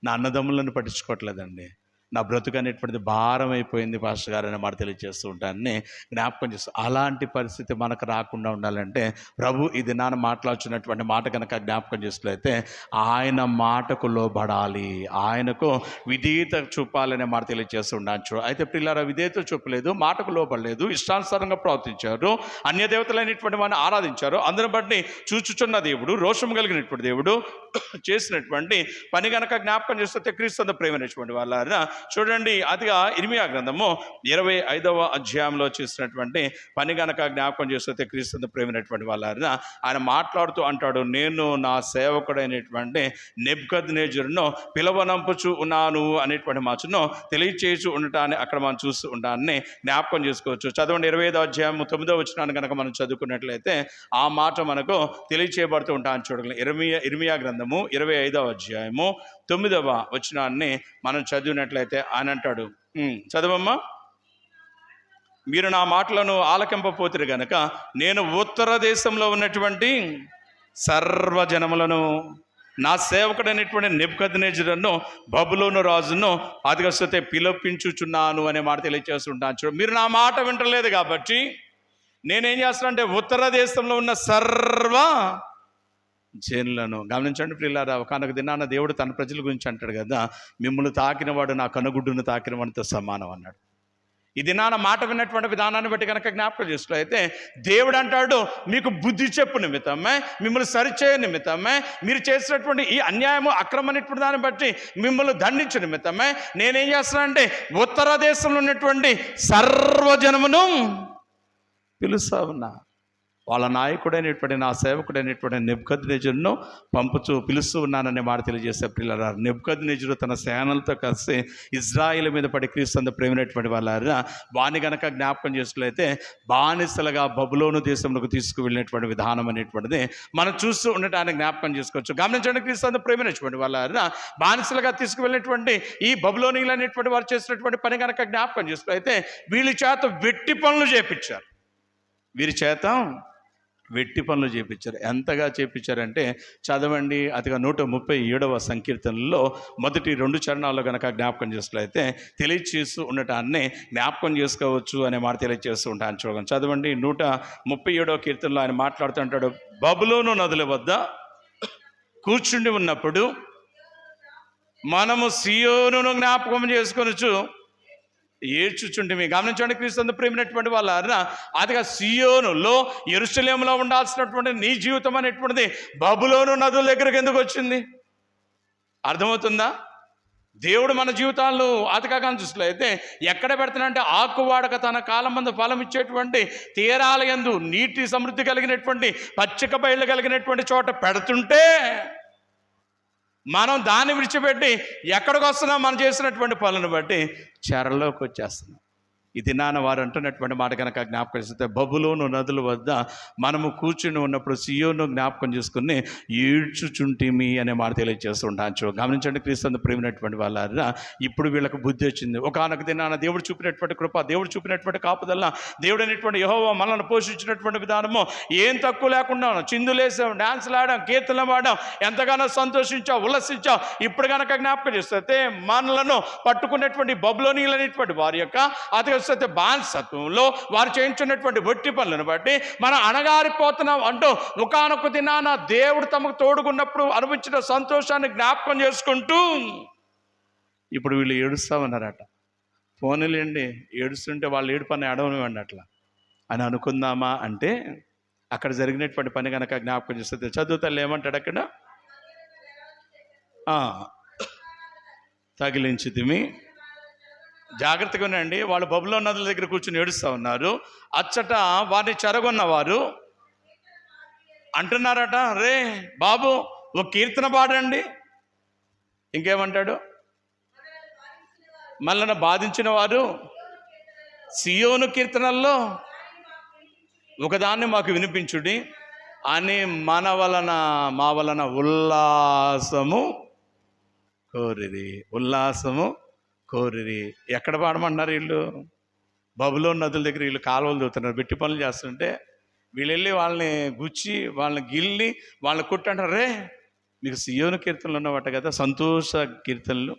నా అన్నదమ్ములను పట్టించుకోవట్లేదండి, నా బ్రతుకు అనేటువంటిది భారం అయిపోయింది పాస్టర్ గారు అనే మాట తెలియజేస్తూ ఉంటానని జ్ఞాపకం చేస్తూ. అలాంటి పరిస్థితి మనకు రాకుండా ఉండాలంటే ప్రభు ఈ దినాన్ని మాట్లాడుతున్నటువంటి మాట కనుక జ్ఞాపకం చేసినట్లయితే ఆయన మాటకు లోబడాలి, ఆయనకు విధేయత చూపాలనే మాట తెలియజేస్తూ ఉన్నాను. అయితే పిల్లల విధేయత చూపలేదు, మాటకు లోబడలేదు, ఇష్టానుసారంగా ప్రవర్తించారు, అన్య దేవతలైనటువంటి వారిని ఆరాధించారు. అందరిని బట్టి చూచుచున్న దేవుడు, రోషం కలిగినటువంటి దేవుడు చేసినటువంటి పని కనుక జ్ఞాపకం చేస్తే క్రీస్తు ప్రేమైనటువంటి వాళ్ళ చూడండి, అదిగా ఇర్మియా గ్రంథము 25వ అధ్యాయంలో చేసినటువంటి పని గనక జ్ఞాపకం చేస్తే క్రీస్తు ప్రేమైనటువంటి వాళ్ళ ఆయన మాట్లాడుతూ అంటాడు, నేను నా సేవకుడైనటువంటి నెబుకద్నెజరును పిలవనంపుచు ఉన్నాను అనేటువంటి మాటను తెలియచేసి ఉండటాన్ని అక్కడ మనం చూస్తూ ఉంటాన్ని జ్ఞాపకం చేసుకోవచ్చు. చదవండి, 25వ అధ్యాయం 9వ వచనాన్ని కనుక మనం చదువుకున్నట్లయితే ఆ మాట మనకు తెలియచేయబడుతూ ఉంటాను. చూడగలం ఇర్మియా గ్రంథము 25వ అధ్యాయము 9వ వచనాన్ని మనం చదివినట్లయితే ఆయన అంటాడు, చదవమ్మా, మీరు నా మాటలను ఆలకింపపోతురు గనక నేను ఉత్తర దేశంలో ఉన్నటువంటి సర్వజనములను నా సేవకుడైనటువంటి నెబుకద్నెజరును బబులోను రాజును అదిగొస్తే పిలిపించుచున్నాను అనే మాట తెలియజేస్తుంటాను. చూడు, మీరు నా మాట వింటలేదు కాబట్టి నేనేం చేస్తానంటే ఉత్తర దేశంలో ఉన్న సర్వ జనులను. గమనించండి ప్రియులారా, ఒకనొక దినాన దేవుడు తన ప్రజల గురించి అంటాడు కదా, మిమ్మల్ని తాకినవాడు నా కనుగుడ్డును తాకిన వాడితో సమానం అన్నాడు. ఈ దినాన మాట విన్నటువంటి విధానాన్ని బట్టి కనుక జ్ఞాపకం చేసుకున్నట్లయితే దేవుడు అంటాడు, మీకు బుద్ధి చెప్పు నిమిత్తమే, మిమ్మల్ని సరిచేయ నిమిత్తమే, మీరు చేసినటువంటి ఈ అన్యాయము అక్రమమైనటువంటి దాన్ని బట్టి మిమ్మల్ని దండించే నిమిత్తమే నేనేం చేస్తున్నానంటే ఉత్తర దేశంలో ఉన్నటువంటి సర్వజనమును పిలుస్తా ఉన్నా. వాళ్ళ నాయకుడైనటువంటి నా సేవకుడైనటువంటి నెబుకద్నెజరును పిలుస్తూ ఉన్నాననే మాట తెలియజేసే పిల్లల నెబుకద్నెజరు తన సేనలతో కలిసి ఇజ్రాయిల్ మీద పడి క్రీస్తు ప్రేమైనటువంటి వాళ్ళ వాణి గనక జ్ఞాపకం చేసినట్లయితే బానిసలుగా బబులోను దేశంలోకి తీసుకువెళ్ళినటువంటి విధానం అనేటువంటిది మనం చూస్తూ ఉండటానికి జ్ఞాపకం చేసుకోవచ్చు. గమనించండి, క్రీస్తు ప్రేమైనటువంటి వాళ్ళ బానిసలుగా తీసుకువెళ్ళినటువంటి ఈ బబులోనీలు అనేటువంటి వారు చేసినటువంటి పని గనక జ్ఞాపకం చేసినట్లయితే వీళ్ళ చేత వెట్టి పనులు చేపించారు, వీరి చేత వెట్టి పనులు చేపించారు. ఎంతగా చేపించారంటే చదవండి, అదిగా 137వ సంకీర్తనలో మొదటి 2 చరణాల్లో కనుక జ్ఞాపకం చేసినట్లయితే తెలియచేస్తూ ఉండటాన్ని జ్ఞాపకం చేసుకోవచ్చు అనే మాట తెలియచేస్తూ ఉంటాను. చూడండి, చదవండి, 137వ కీర్తనలో ఆయన మాట్లాడుతుంటాడు, బబులోను నదుల వద్ద కూర్చుండి ఉన్నప్పుడు మనము సియోనును జ్ఞాపకం చేసుకొనొచ్చు, ఏడ్చుచుంటిమి. గమనించండి క్రీస్తు ప్రేమైనటువంటి వాళ్ళారా, అదిగా సియోనులో యెరూషలేములో ఉండాల్సినటువంటి నీ జీవితం అనేటువంటిది బబులోను నదుల దగ్గరికి ఎందుకు వచ్చింది? అర్థమవుతుందా? దేవుడు మన జీవితాల్లో ఆతకాకాన్ని చూసినట్లయితే ఎక్కడ పెడుతున్నాడంటే ఆకువాడక తన కాలం మందు ఫలం ఇచ్చేటువంటి తీరాల యందు నీటి సమృద్ధి కలిగినటువంటి పచ్చిక బయళ్ళు కలిగినటువంటి చోట పెడుతుంటే మనం దాన్ని విడిచిపెట్టి ఎక్కడికి వస్తున్నాం? మనం చేసినటువంటి పనులను బట్టి చెరలోకి వచ్చేస్తున్నాం. ఇది నాన్న వారు అంటున్నటువంటి మాట కనుక జ్ఞాపకం చేస్తే, బబులోను నదుల వద్ద మనము కూర్చుని ఉన్నప్పుడు సియోను జ్ఞాపకం చేసుకుని ఈడ్చుచుంటిమి అనే మాట తెలియజేస్తుంటాను. గమనించండి క్రీస్తు ప్రేమైనటువంటి వాళ్ళారా, ఇప్పుడు వీళ్ళకి బుద్ధి వచ్చింది. ఒకనొక దినాన దేవుడు చూపినటువంటి కృప, దేవుడు చూపినటువంటి కాపుదల, దేవుడు అనేటువంటి యెహోవా మనల్ని పోషించినటువంటి విధానము ఏం తక్కువ లేకుండా చిందులేసాం, డాన్సులు ఆడాం, కీర్తనలు ఆడాం, ఎంతగానో సంతోషించాం, ఉల్లసించాం. ఇప్పుడు కనుక జ్ఞాపకం చేస్తే మనలను పట్టుకున్నటువంటి బబులోనీయులు అనేటువంటి వారి యొక్క అతి బానిసత్వంలో వారు చేయించున్నటువంటి వట్టి పనులను బట్టి మనం అణగారిపోతున్నాం అంటూ ఒకానొక దినాన దేవుడు తమకు తోడుకున్నప్పుడు అనుభవించిన సంతోషాన్ని జ్ఞాపకం చేసుకుంటూ ఇప్పుడు వీళ్ళు ఏడుస్తామన్నారట. పోనీలేండి, ఏడుస్తుంటే వాళ్ళు ఏడుపని అడవనివ్వండి అట్లా అని అనుకుందామా అంటే, అక్కడ జరిగినటువంటి పని కనుక జ్ఞాపకం చేస్తే చదువుతాళ్ళు ఏమంటాడు అక్కడ, తగిలించితిమి. జాగ్రత్తగా ఉండండి. వాళ్ళు బబులోను నదుల దగ్గర కూర్చుని ఏడుస్తూ ఉన్నారు. అచ్చట వారిని చెరగొన్నవారు అంటున్నారట, రే బాబు ఓ కీర్తన పాడండి. ఇంకేమంటాడు, మనల్ని బాధించిన వారు సియోను కీర్తనల్లో ఒకదాన్ని మాకు వినిపించుడి అని మా వలన ఉల్లాసము కోరిరి. ఉల్లాసము కోరిరి. ఎక్కడ పాడమంటున్నారు వీళ్ళు? బబులోను నదుల దగ్గర వీళ్ళు కాలువలు దూతున్నారు, బెట్టి పనులు చేస్తుంటే వీళ్ళు వెళ్ళి వాళ్ళని గుచ్చి, వాళ్ళని గిల్లి, వాళ్ళని కొట్టంటారు. రే మీకు సియోను కీర్తనలు ఉన్నవట కదా, సంతోష కీర్తనలు,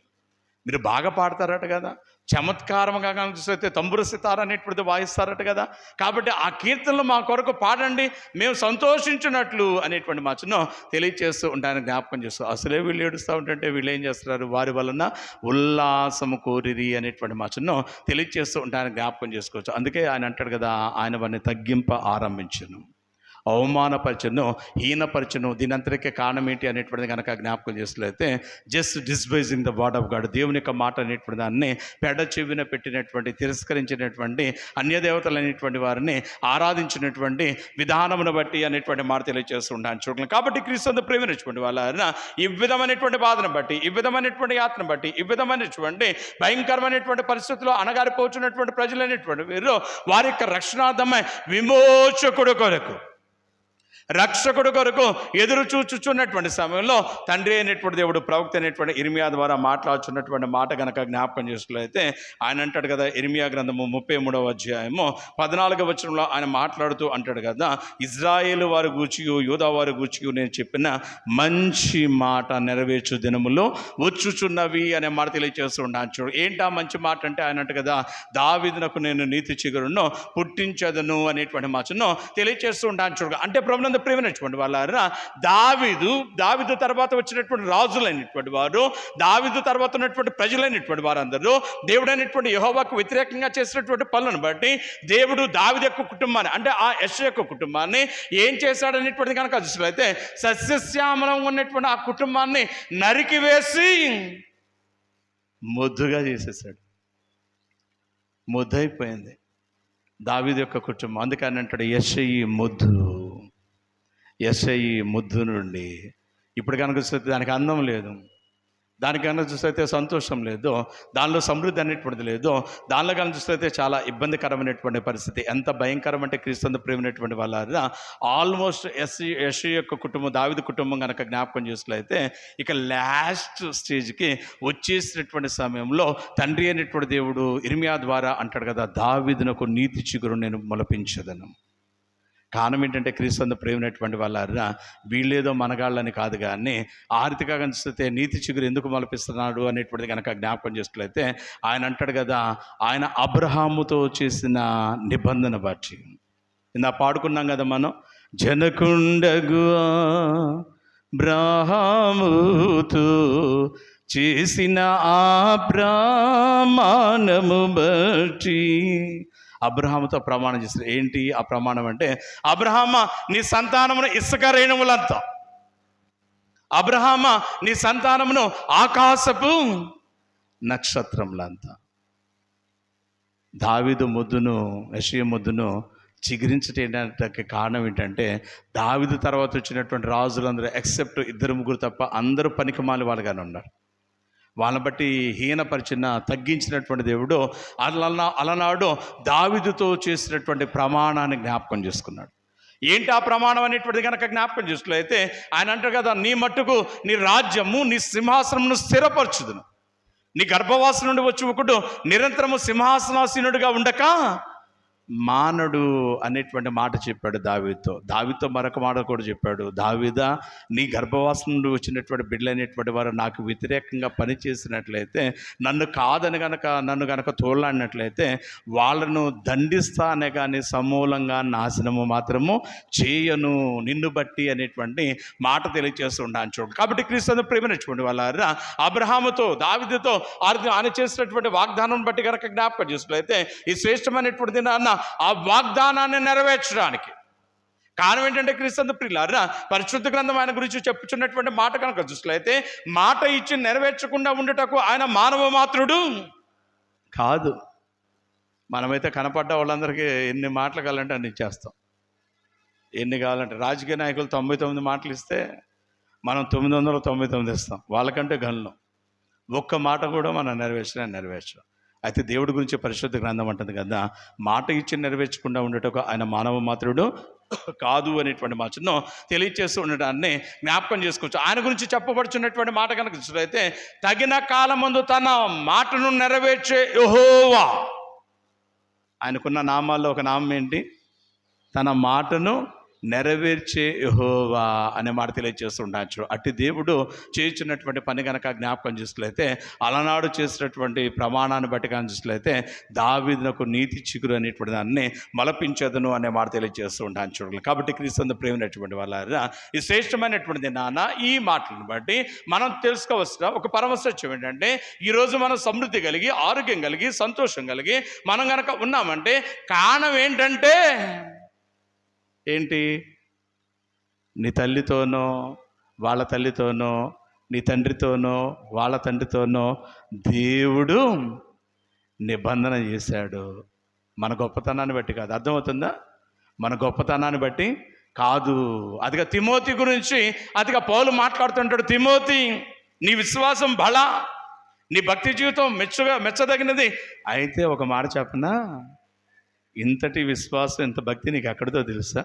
మీరు బాగా పాడతారట కదా, చమత్కారంగా చూస్తే తంబుర సితార అనేటువంటిది వాయిస్తారట కదా, కాబట్టి ఆ కీర్తనలు మా కొరకు పాడండి, మేము సంతోషించినట్లు అనేటువంటి మాటను తెలియచేస్తూ ఉంటాను, జ్ఞాపకం చేస్తూ. అసలే వీళ్ళు ఏడుస్తూ ఉంటుంటే వీళ్ళు ఏం చేస్తున్నారు, వారి వలన ఉల్లాసము కోరిరి అనేటువంటి మాటను తెలియచేస్తూ ఉంటాను, జ్ఞాపకం చేసుకోవచ్చు. అందుకే ఆయన అంటాడు కదా, ఆయన వారిని తగ్గింప ఆరంభించను, అవమానపరచను, హీనపరచను. దీనంతరికే కారణం ఏంటి అనేటువంటిది కనుక జ్ఞాపకం చేసినట్లయితే, just despising the word of God, దేవుని యొక్క మాట అనేటువంటి దాన్ని పెడ చెవిన పెట్టినటువంటి, తిరస్కరించినటువంటి, అన్యదేవతలు అనేటువంటి వారిని ఆరాధించినటువంటి విధానమును బట్టి అనేటువంటి మాట తెలియజేస్తుంటాను చూడండి. కాబట్టి క్రీస్తు ప్రేమించినటువంటి వాళ్ళ ఈ విధమైనటువంటి బాధను బట్టి, ఈ విధమైనటువంటి యాత్రను బట్టి, ఈ విధమైనటువంటి భయంకరమైనటువంటి పరిస్థితుల్లో అణగారిపోతున్నటువంటి ప్రజలైనటువంటి వీరు వారి యొక్క రక్షణార్థమై విమోచకుడు కొరకు, రక్షకుడు కొరకు ఎదురు చూచుచున్నటువంటి సమయంలో తండ్రి అయినటువంటి దేవుడు ప్రవక్త అయినటువంటి ఇర్మియా ద్వారా మాట్లాడుచున్నటువంటి మాట కనుక జ్ఞాపకం చేసుకున్నట్లయితే ఆయన అంటాడు కదా, ఇర్మియా గ్రంథము 33వ అధ్యాయము 14వ వచనంలో ఆయన మాట్లాడుతూ అంటాడు కదా, ఇజ్రాయేలు వారి గూర్చియు యూదా వారి గూర్చియు నేను చెప్పిన మంచి మాట నెరవేర్చు దినములో వచ్చుచున్నవి అనే మాట తెలియజేస్తూ ఉన్నాను చూడు. ఏంటా మంచి మాట అంటే, ఆయన అంట కదా, దావీదునకు నేను నీతి చిగురును పుట్టించదను అనేటువంటి మాటను తెలియజేస్తూ ఉంటాను చూడు. అంటే ప్రభునందు ప్రేమించినటువంటి వాళ్ళారా, దావీదు తర్వాత వచ్చినటువంటి రాజులైనటువంటి వారు, దావీదు తర్వాత ఉన్నటువంటి ప్రజలైనటువంటి వారందరూ దేవుడైనటువంటి యెహోవాకు వ్యతిరేకంగా చేసినటువంటి పనులను బట్టి దేవుడు దావీదు యొక్క కుటుంబాన్ని, అంటే ఆ యెషయా యొక్క కుటుంబాన్ని ఏం చేశాడనేటువంటిది కనుక చూసినట్లయితే, సస్యశ్యామలం ఉన్నటువంటి ఆ కుటుంబాన్ని నరికివేసి మొద్దుగా చేసేసాడు. మొద్దైపోయింది దావీదు యొక్క కుటుంబం. అందుకని అంటాడు, యెషయి మొద్దు, యెషయి ముద్దు నుండి. ఇప్పుడు కనుక చూస్తే దానికి అందం లేదు, దానికి కనుక చూస్తే సంతోషం లేదు, దానిలో సమృద్ధి అనేటువంటిది లేదు, దానిలో కనుక చూస్తే చాలా ఇబ్బందికరమైనటువంటి పరిస్థితి. ఎంత భయంకరం అంటే క్రీస్తు ప్రేమైనటువంటి వాళ్ళ ఆల్మోస్ట్ యెషయా యొక్క కుటుంబం, దావీదు కుటుంబం కనుక జ్ఞాపకం చేసినట్లయితే ఇక లాస్ట్ స్టేజ్కి వచ్చేసినటువంటి సమయంలో తండ్రి అయినటువంటి దేవుడు ఇర్మియా ద్వారా అంటాడు కదా, దావీదునకు నీతి చిగురు నేను మొలపించదను. కారణం ఏంటంటే క్రీస్తు ప్రేమైనటువంటి వాళ్ళ వీళ్ళేదో మనగాళ్ళని కాదు, కానీ ఆర్థిక కనిపిస్తే నీతి చిగురు ఎందుకు మొలపిస్తున్నాడు అనేటువంటిది కనుక జ్ఞాపకం చేసినట్లయితే ఆయన అంటాడు కదా, ఆయన అబ్రహాముతో చేసిన నిబంధన బట్టి. ఇందా పాడుకున్నాం కదా మనం, జనకుండగు అబ్రహాముతో చేసిన ఆ ప్రమాణము బట్టి. అబ్రహాముతో ప్రమాణం చేశారు. ఏంటి ఆ ప్రమాణం అంటే, అబ్రహామ నీ సంతానమును ఇసుక రేణువులంతా, అబ్రహామ నీ సంతానమును ఆకాశపు నక్షత్రములంతా. దావీదు ముద్దును, యెషయా ముద్దును చిగురించడానికి కారణం ఏంటంటే, దావీదు తర్వాత వచ్చినటువంటి రాజులందరూ ఎక్సెప్ట్ 2-3 తప్ప అందరూ పనికిమాలి వాళ్ళుగానే ఉన్నారు. వాళ్ళని బట్టి హీనపరిచిన, తగ్గించినటువంటి దేవుడు అలనాడు దావీదుతో చేసినటువంటి ప్రమాణాన్ని జ్ఞాపకం చేసుకున్నాడు. ఏంటి ఆ ప్రమాణం అనేటువంటిది కనుక జ్ఞాపకం చేసుకున్నట్లయితే, ఆయన అంటారు కదా, నీ మట్టుకు నీ రాజ్యము, నీ సింహాసనమును స్థిరపరచుదును. నీ గర్భవాసం నుండి వచ్చి ఒకడు నిరంతరము సింహాసనాసీనుడిగా ఉండక మానడు అనేటువంటి మాట చెప్పాడు దావీదుతో మరొక మాట కూడా చెప్పాడు, దావీదా, నీ గర్భవాసం నుండి వచ్చినటువంటి బిడ్డలైనటువంటి వారు నాకు వ్యతిరేకంగా పనిచేసినట్లయితే, నన్ను గనక తోలాడినట్లయితే వాళ్ళను దండిస్తానే కానీ సమూలంగా నాశనము మాత్రము చేయను నిన్ను బట్టి అనేటువంటి మాట తెలియజేస్తుంటాను చూడండి. కాబట్టి క్రీస్తు ప్రేమించుకోండి వాళ్ళ అబ్రహాముతో, దావీదుతో ఆయన చేసినటువంటి వాగ్దానం బట్టి కనుక జ్ఞాపకం చేసుకున్నట్లయితే, ఈ శ్రేష్టమైనటువంటి దినాన్న ఆ వాగ్దానాన్ని నెరవేర్చడానికి కారణం ఏంటంటే, క్రీస్తు ప్రియులారా, పరిశుద్ధ గ్రంథం ఆయన గురించి చెప్పుచున్నటువంటి మాట కనుక చూసినట్లయితే, మాట ఇచ్చి నెరవేర్చకుండా ఉండటకు ఆయన మానవ మాత్రుడు కాదు. మనమైతే కనపడ్డ వాళ్ళందరికీ ఎన్ని మాటలు కావాలంటే అన్ని ఇచ్చేస్తాం. ఎన్ని కావాలంటే రాజకీయ నాయకులు 99 మాటలు ఇస్తే మనం 999 ఇస్తాం. వాళ్ళకంటే గనులు ఒక్క మాట కూడా మనం నెరవేర్చడం. అయితే దేవుడి గురించి పరిశుద్ధ గ్రంథం అంటుంది కదా, మాట ఇచ్చి నెరవేర్చకుండా ఉండటకు ఆయన మానవ మాత్రుడు కాదు అనేటువంటి మాటను తెలియచేస్తూ ఉండడాన్ని జ్ఞాపకం చేసుకోవచ్చు. ఆయన గురించి చెప్పబడుచున్నటువంటి మాట కనుక చూసినట్లయితే, తగిన కాలమందు తన మాటను నెరవేర్చే యెహోవా. ఆయనకున్న నామాల్లో ఒక నామం ఏంటి? తన మాటను నెరవేర్చే యెహోవా అనే మాట తెలియజేస్తుండొచ్చు. అట్టి దేవుడు చేయించినటువంటి పని కనుక జ్ఞాపకం చూసినట్లయితే, అలనాడు చేసినటువంటి ప్రమాణాన్ని బట్టి కానీ చూసినట్లయితే, దావీదునకు నీతి చిగురు అనేటువంటి దాన్ని మలపించదును అనే మాట తెలియజేస్తూ ఉంటాను చూడాలి. కాబట్టి క్రీస్తు ప్రేమైనటువంటి వాళ్ళ ఈ శ్రేష్టమైనటువంటి నాన్న ఈ మాటలను బట్టి మనం తెలుసుకోవాల్సిన ఒక పరమ సత్యం ఏంటంటే, ఈరోజు మనం సమృద్ధి కలిగి, ఆరోగ్యం కలిగి, సంతోషం కలిగి మనం కనుక ఉన్నామంటే కారణం ఏంటంటే, ఏంటి? నీ తల్లితోనో వాళ్ళ తల్లితోనో, నీ తండ్రితోనో వాళ్ళ తండ్రితోనో దేవుడు నిబంధన చేశాడు. మన గొప్పతనాన్ని బట్టి కాదు. అర్థమవుతుందా? మన గొప్పతనాన్ని బట్టి కాదు. అదిగా తిమోతి గురించి అదిగా పౌలు మాట్లాడుతుంటాడు. తిమోతి, నీ విశ్వాసం బల, నీ భక్తి జీవితం మెచ్చదగినది. అయితే ఒక మాట చెప్పనా, ఇంతటి విశ్వాసం, ఇంత భక్తి నీకు ఎక్కడితో తెలుసా?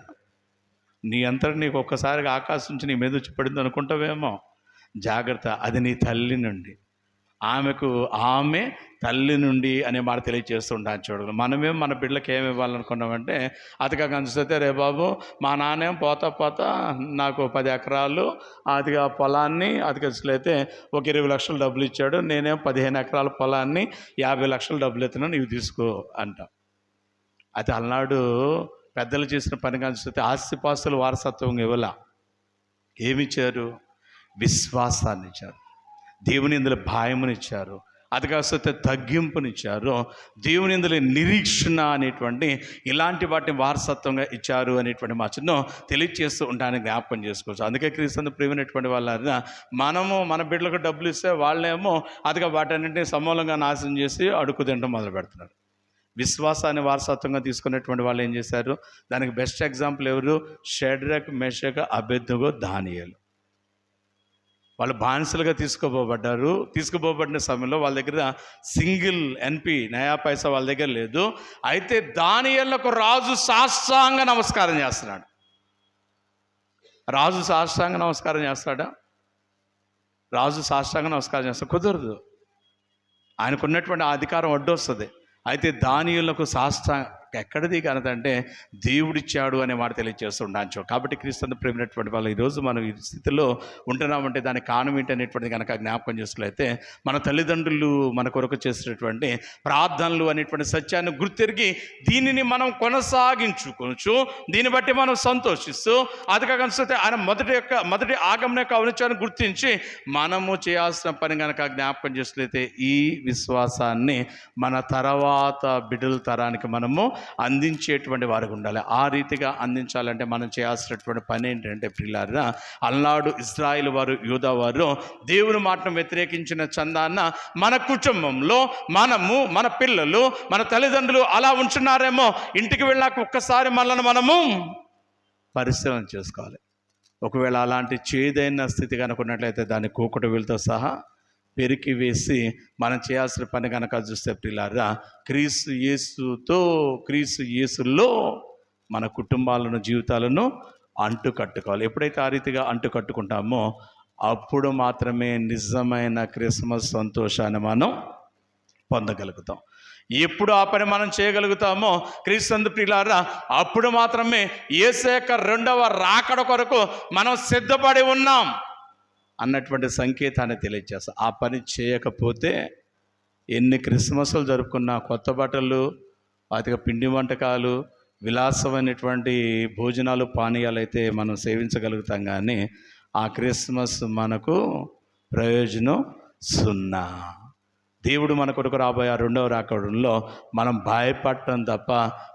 నీ అంతటి నీకు ఒక్కసారిగా ఆకాశం నుంచి నీ మీద వచ్చి పడింది అనుకుంటావేమో. జాగ్రత్త, అది నీ తల్లి నుండి. ఆమె తల్లి నుండి అనే మాట తెలియజేస్తుంటాను చూడండి. మనమేం మన బిడ్డలకి ఏమి ఇవ్వాలనుకున్నామంటే, అదిగా కనిపిస్తే, రే బాబు మా నాన్నేం పోతా నాకు 10 ఎకరాలు అదిగా పొలాన్ని అదిగట్లయితే ఒక 20 లక్షలు డబ్బులు ఇచ్చాడు, నేనేం 15 ఎకరాల పొలాన్ని 50 లక్షలు డబ్బులు ఎత్తున్నా, నీవు తీసుకో అంటాం. అది అలనాడు పెద్దలు చేసిన పని కానిస్తే ఆస్తిపాస్తులు వారసత్వం ఇవ్వాల. ఏమిచ్చారు? విశ్వాసాన్ని ఇచ్చారు. దేవుని ఇందులో భయమునిచ్చారు. అది కాకపోతే తగ్గింపునిచ్చారు. దేవుని ఇందులో నిరీక్షణ అనేటువంటి ఇలాంటి వాటిని వారసత్వంగా ఇచ్చారు అనేటువంటి మాటను తెలియజేస్తూ ఉంటానని జ్ఞాపకం చేసుకోవచ్చు. అందుకే క్రీస్తు ప్రేమైనటువంటి వాళ్ళ మనము మన బిడ్డలకు డబ్బులు ఇస్తే వాళ్ళేమో అదిగా వాటన్నింటినీ సమూలంగా నాశనం చేసి అడుక్కు తినడం మొదలు పెడుతున్నారు. విశ్వాసాన్ని వారసత్వంగా తీసుకునేటువంటి వాళ్ళు ఏం చేశారు? దానికి బెస్ట్ ఎగ్జాంపుల్ ఎవరు? షడ్రక్, మెషక్, అబేద్నెగో, దానియేలు. వాళ్ళు బానిసలుగా తీసుకుపోబడిన సమయంలో వాళ్ళ దగ్గర సింగిల్ ఎన్పి నయా పైసా వాళ్ళ దగ్గర లేదు. అయితే దానియేలుకు రాజు సాష్టాంగ నమస్కారం చేస్తున్నాడు. రాజు సాష్టాంగ నమస్కారం చేస్తాడా? రాజు సాష్టాంగ నమస్కారం చేస్తాడు? కుదరదు. ఆయనకున్నటువంటి అధికారం అడ్డొస్తుంది. అయితే దానియేలుకు ఎక్కడిది ఘనత అంటే దేవుడిచ్చాడు అనే మాట తెలియజేస్తుండొచ్చు. కాబట్టి క్రీస్తుని ప్రేమినటువంటి వాళ్ళు ఈరోజు మనం ఈ స్థితిలో ఉంటున్నామంటే దానికి కారణం ఏంటనేటువంటిది కనుక జ్ఞాపకం చేసుకున్నట్లయితే మన తల్లిదండ్రులు మన కొరకు చేసినటువంటి ప్రార్థనలు అనేటువంటి సత్యాన్ని గుర్తిరిగి దీనిని మనం కొనసాగించుకోవచ్చు. దీన్ని బట్టి మనం సంతోషిస్తూ అది కాకపోతే ఆయన మొదటి ఆగమన యొక్క ఔన్నత్యాన్ని గుర్తించి మనము చేయాల్సిన పని కనుక జ్ఞాపకం చేసుకున్నట్లయితే ఈ విశ్వాసాన్ని మన తర్వాత బిడ్డల తరానికి మనము అందించేటువంటి వారికి ఉండాలి. ఆ రీతిగా అందించాలంటే మనం చేయాల్సినటువంటి పని ఏంటంటే ప్రియులారా, అలనాడు ఇశ్రాయేలు వారు, యూదా వారు దేవుని మాటను వ్యతిరేకించిన చందాన్న మన కుటుంబంలో మనము, మన పిల్లలు, మన తల్లిదండ్రులు అలా ఉంటున్నారేమో, ఇంటికి వెళ్ళాక ఒక్కసారి మనము పరిశీలన చేసుకోవాలి. ఒకవేళ అలాంటి చేదైన స్థితి కనుకున్నట్లయితే దాన్ని కూకుట వీళ్ళతో సహా పెరికి వేసి మనం చేయాల్సిన పని కనుక చూస్తే ప్రియులారా, క్రీస్తు యేసులో మన కుటుంబాలను, జీవితాలను అంటు కట్టుకోవాలి. ఎప్పుడైతే ఆ రీతిగా అంటు కట్టుకుంటామో అప్పుడు మాత్రమే నిజమైన క్రిస్మస్ సంతోషాన్ని మనం పొందగలుగుతాం. ఎప్పుడు ఆ పని మనం చేయగలుగుతామో క్రీస్తు ప్రియులారా, అప్పుడు మాత్రమే యేసు యొక్క రెండవ రాకడ కొరకు మనం సిద్ధపడి ఉన్నాం అన్నటువంటి సంకేతాన్ని తెలియజేస్తాం. ఆ పని చేయకపోతే ఎన్ని క్రిస్మస్లు జరుపుకున్నా, కొత్త బట్టలు, వాటికి పిండి వంటకాలు, విలాసమైనటువంటి భోజనాలు, పానీయాలు అయితే మనం సేవించగలుగుతాం, కానీ ఆ క్రిస్మస్ మనకు ప్రయోజనం సున్నా. దేవుడు మన కొరకు రాబోయే రెండవ రాకడంలో మనం భయపడటం తప్ప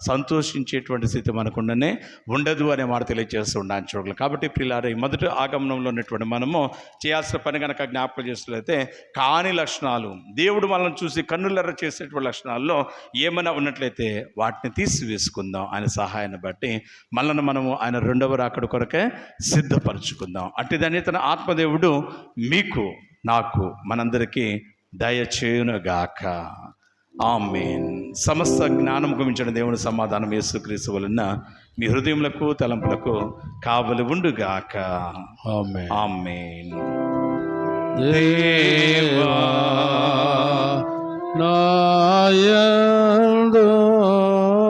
సంతోషించేటువంటి స్థితి మనకుండానే ఉండదు అనే మాట తెలియజేస్తూ ఉన్నాను చూడాలి. కాబట్టి ప్రియులారా, ఈ మొదటి ఆగమనంలో ఉన్నటువంటి మనము చేయాల్సిన పని కనుక జ్ఞాపకం చేసినట్లయితే కాని లక్షణాలు, దేవుడు మనల్ని చూసి కన్నులెర్ర చేసేటువంటి లక్షణాల్లో ఏమైనా ఉన్నట్లయితే వాటిని తీసివేసుకుందాం. ఆయన సహాయాన్ని బట్టి మనము ఆయన రెండవ రాకడ కొరకే సిద్ధపరచుకుందాం. అట్టిదని తన ఆత్మదేవుడు మీకు, నాకు, మనందరికీ దయచేయునుగాక. ఆమేన్. సమస్త జ్ఞానం గురించిన దేవుని సమాధానం యేసుక్రీస్తు వలన మీ హృదయములకు, తలంపులకు కావలి ఉండుగాక. ఆమేన్. ఆమేన్. దేవా నాయ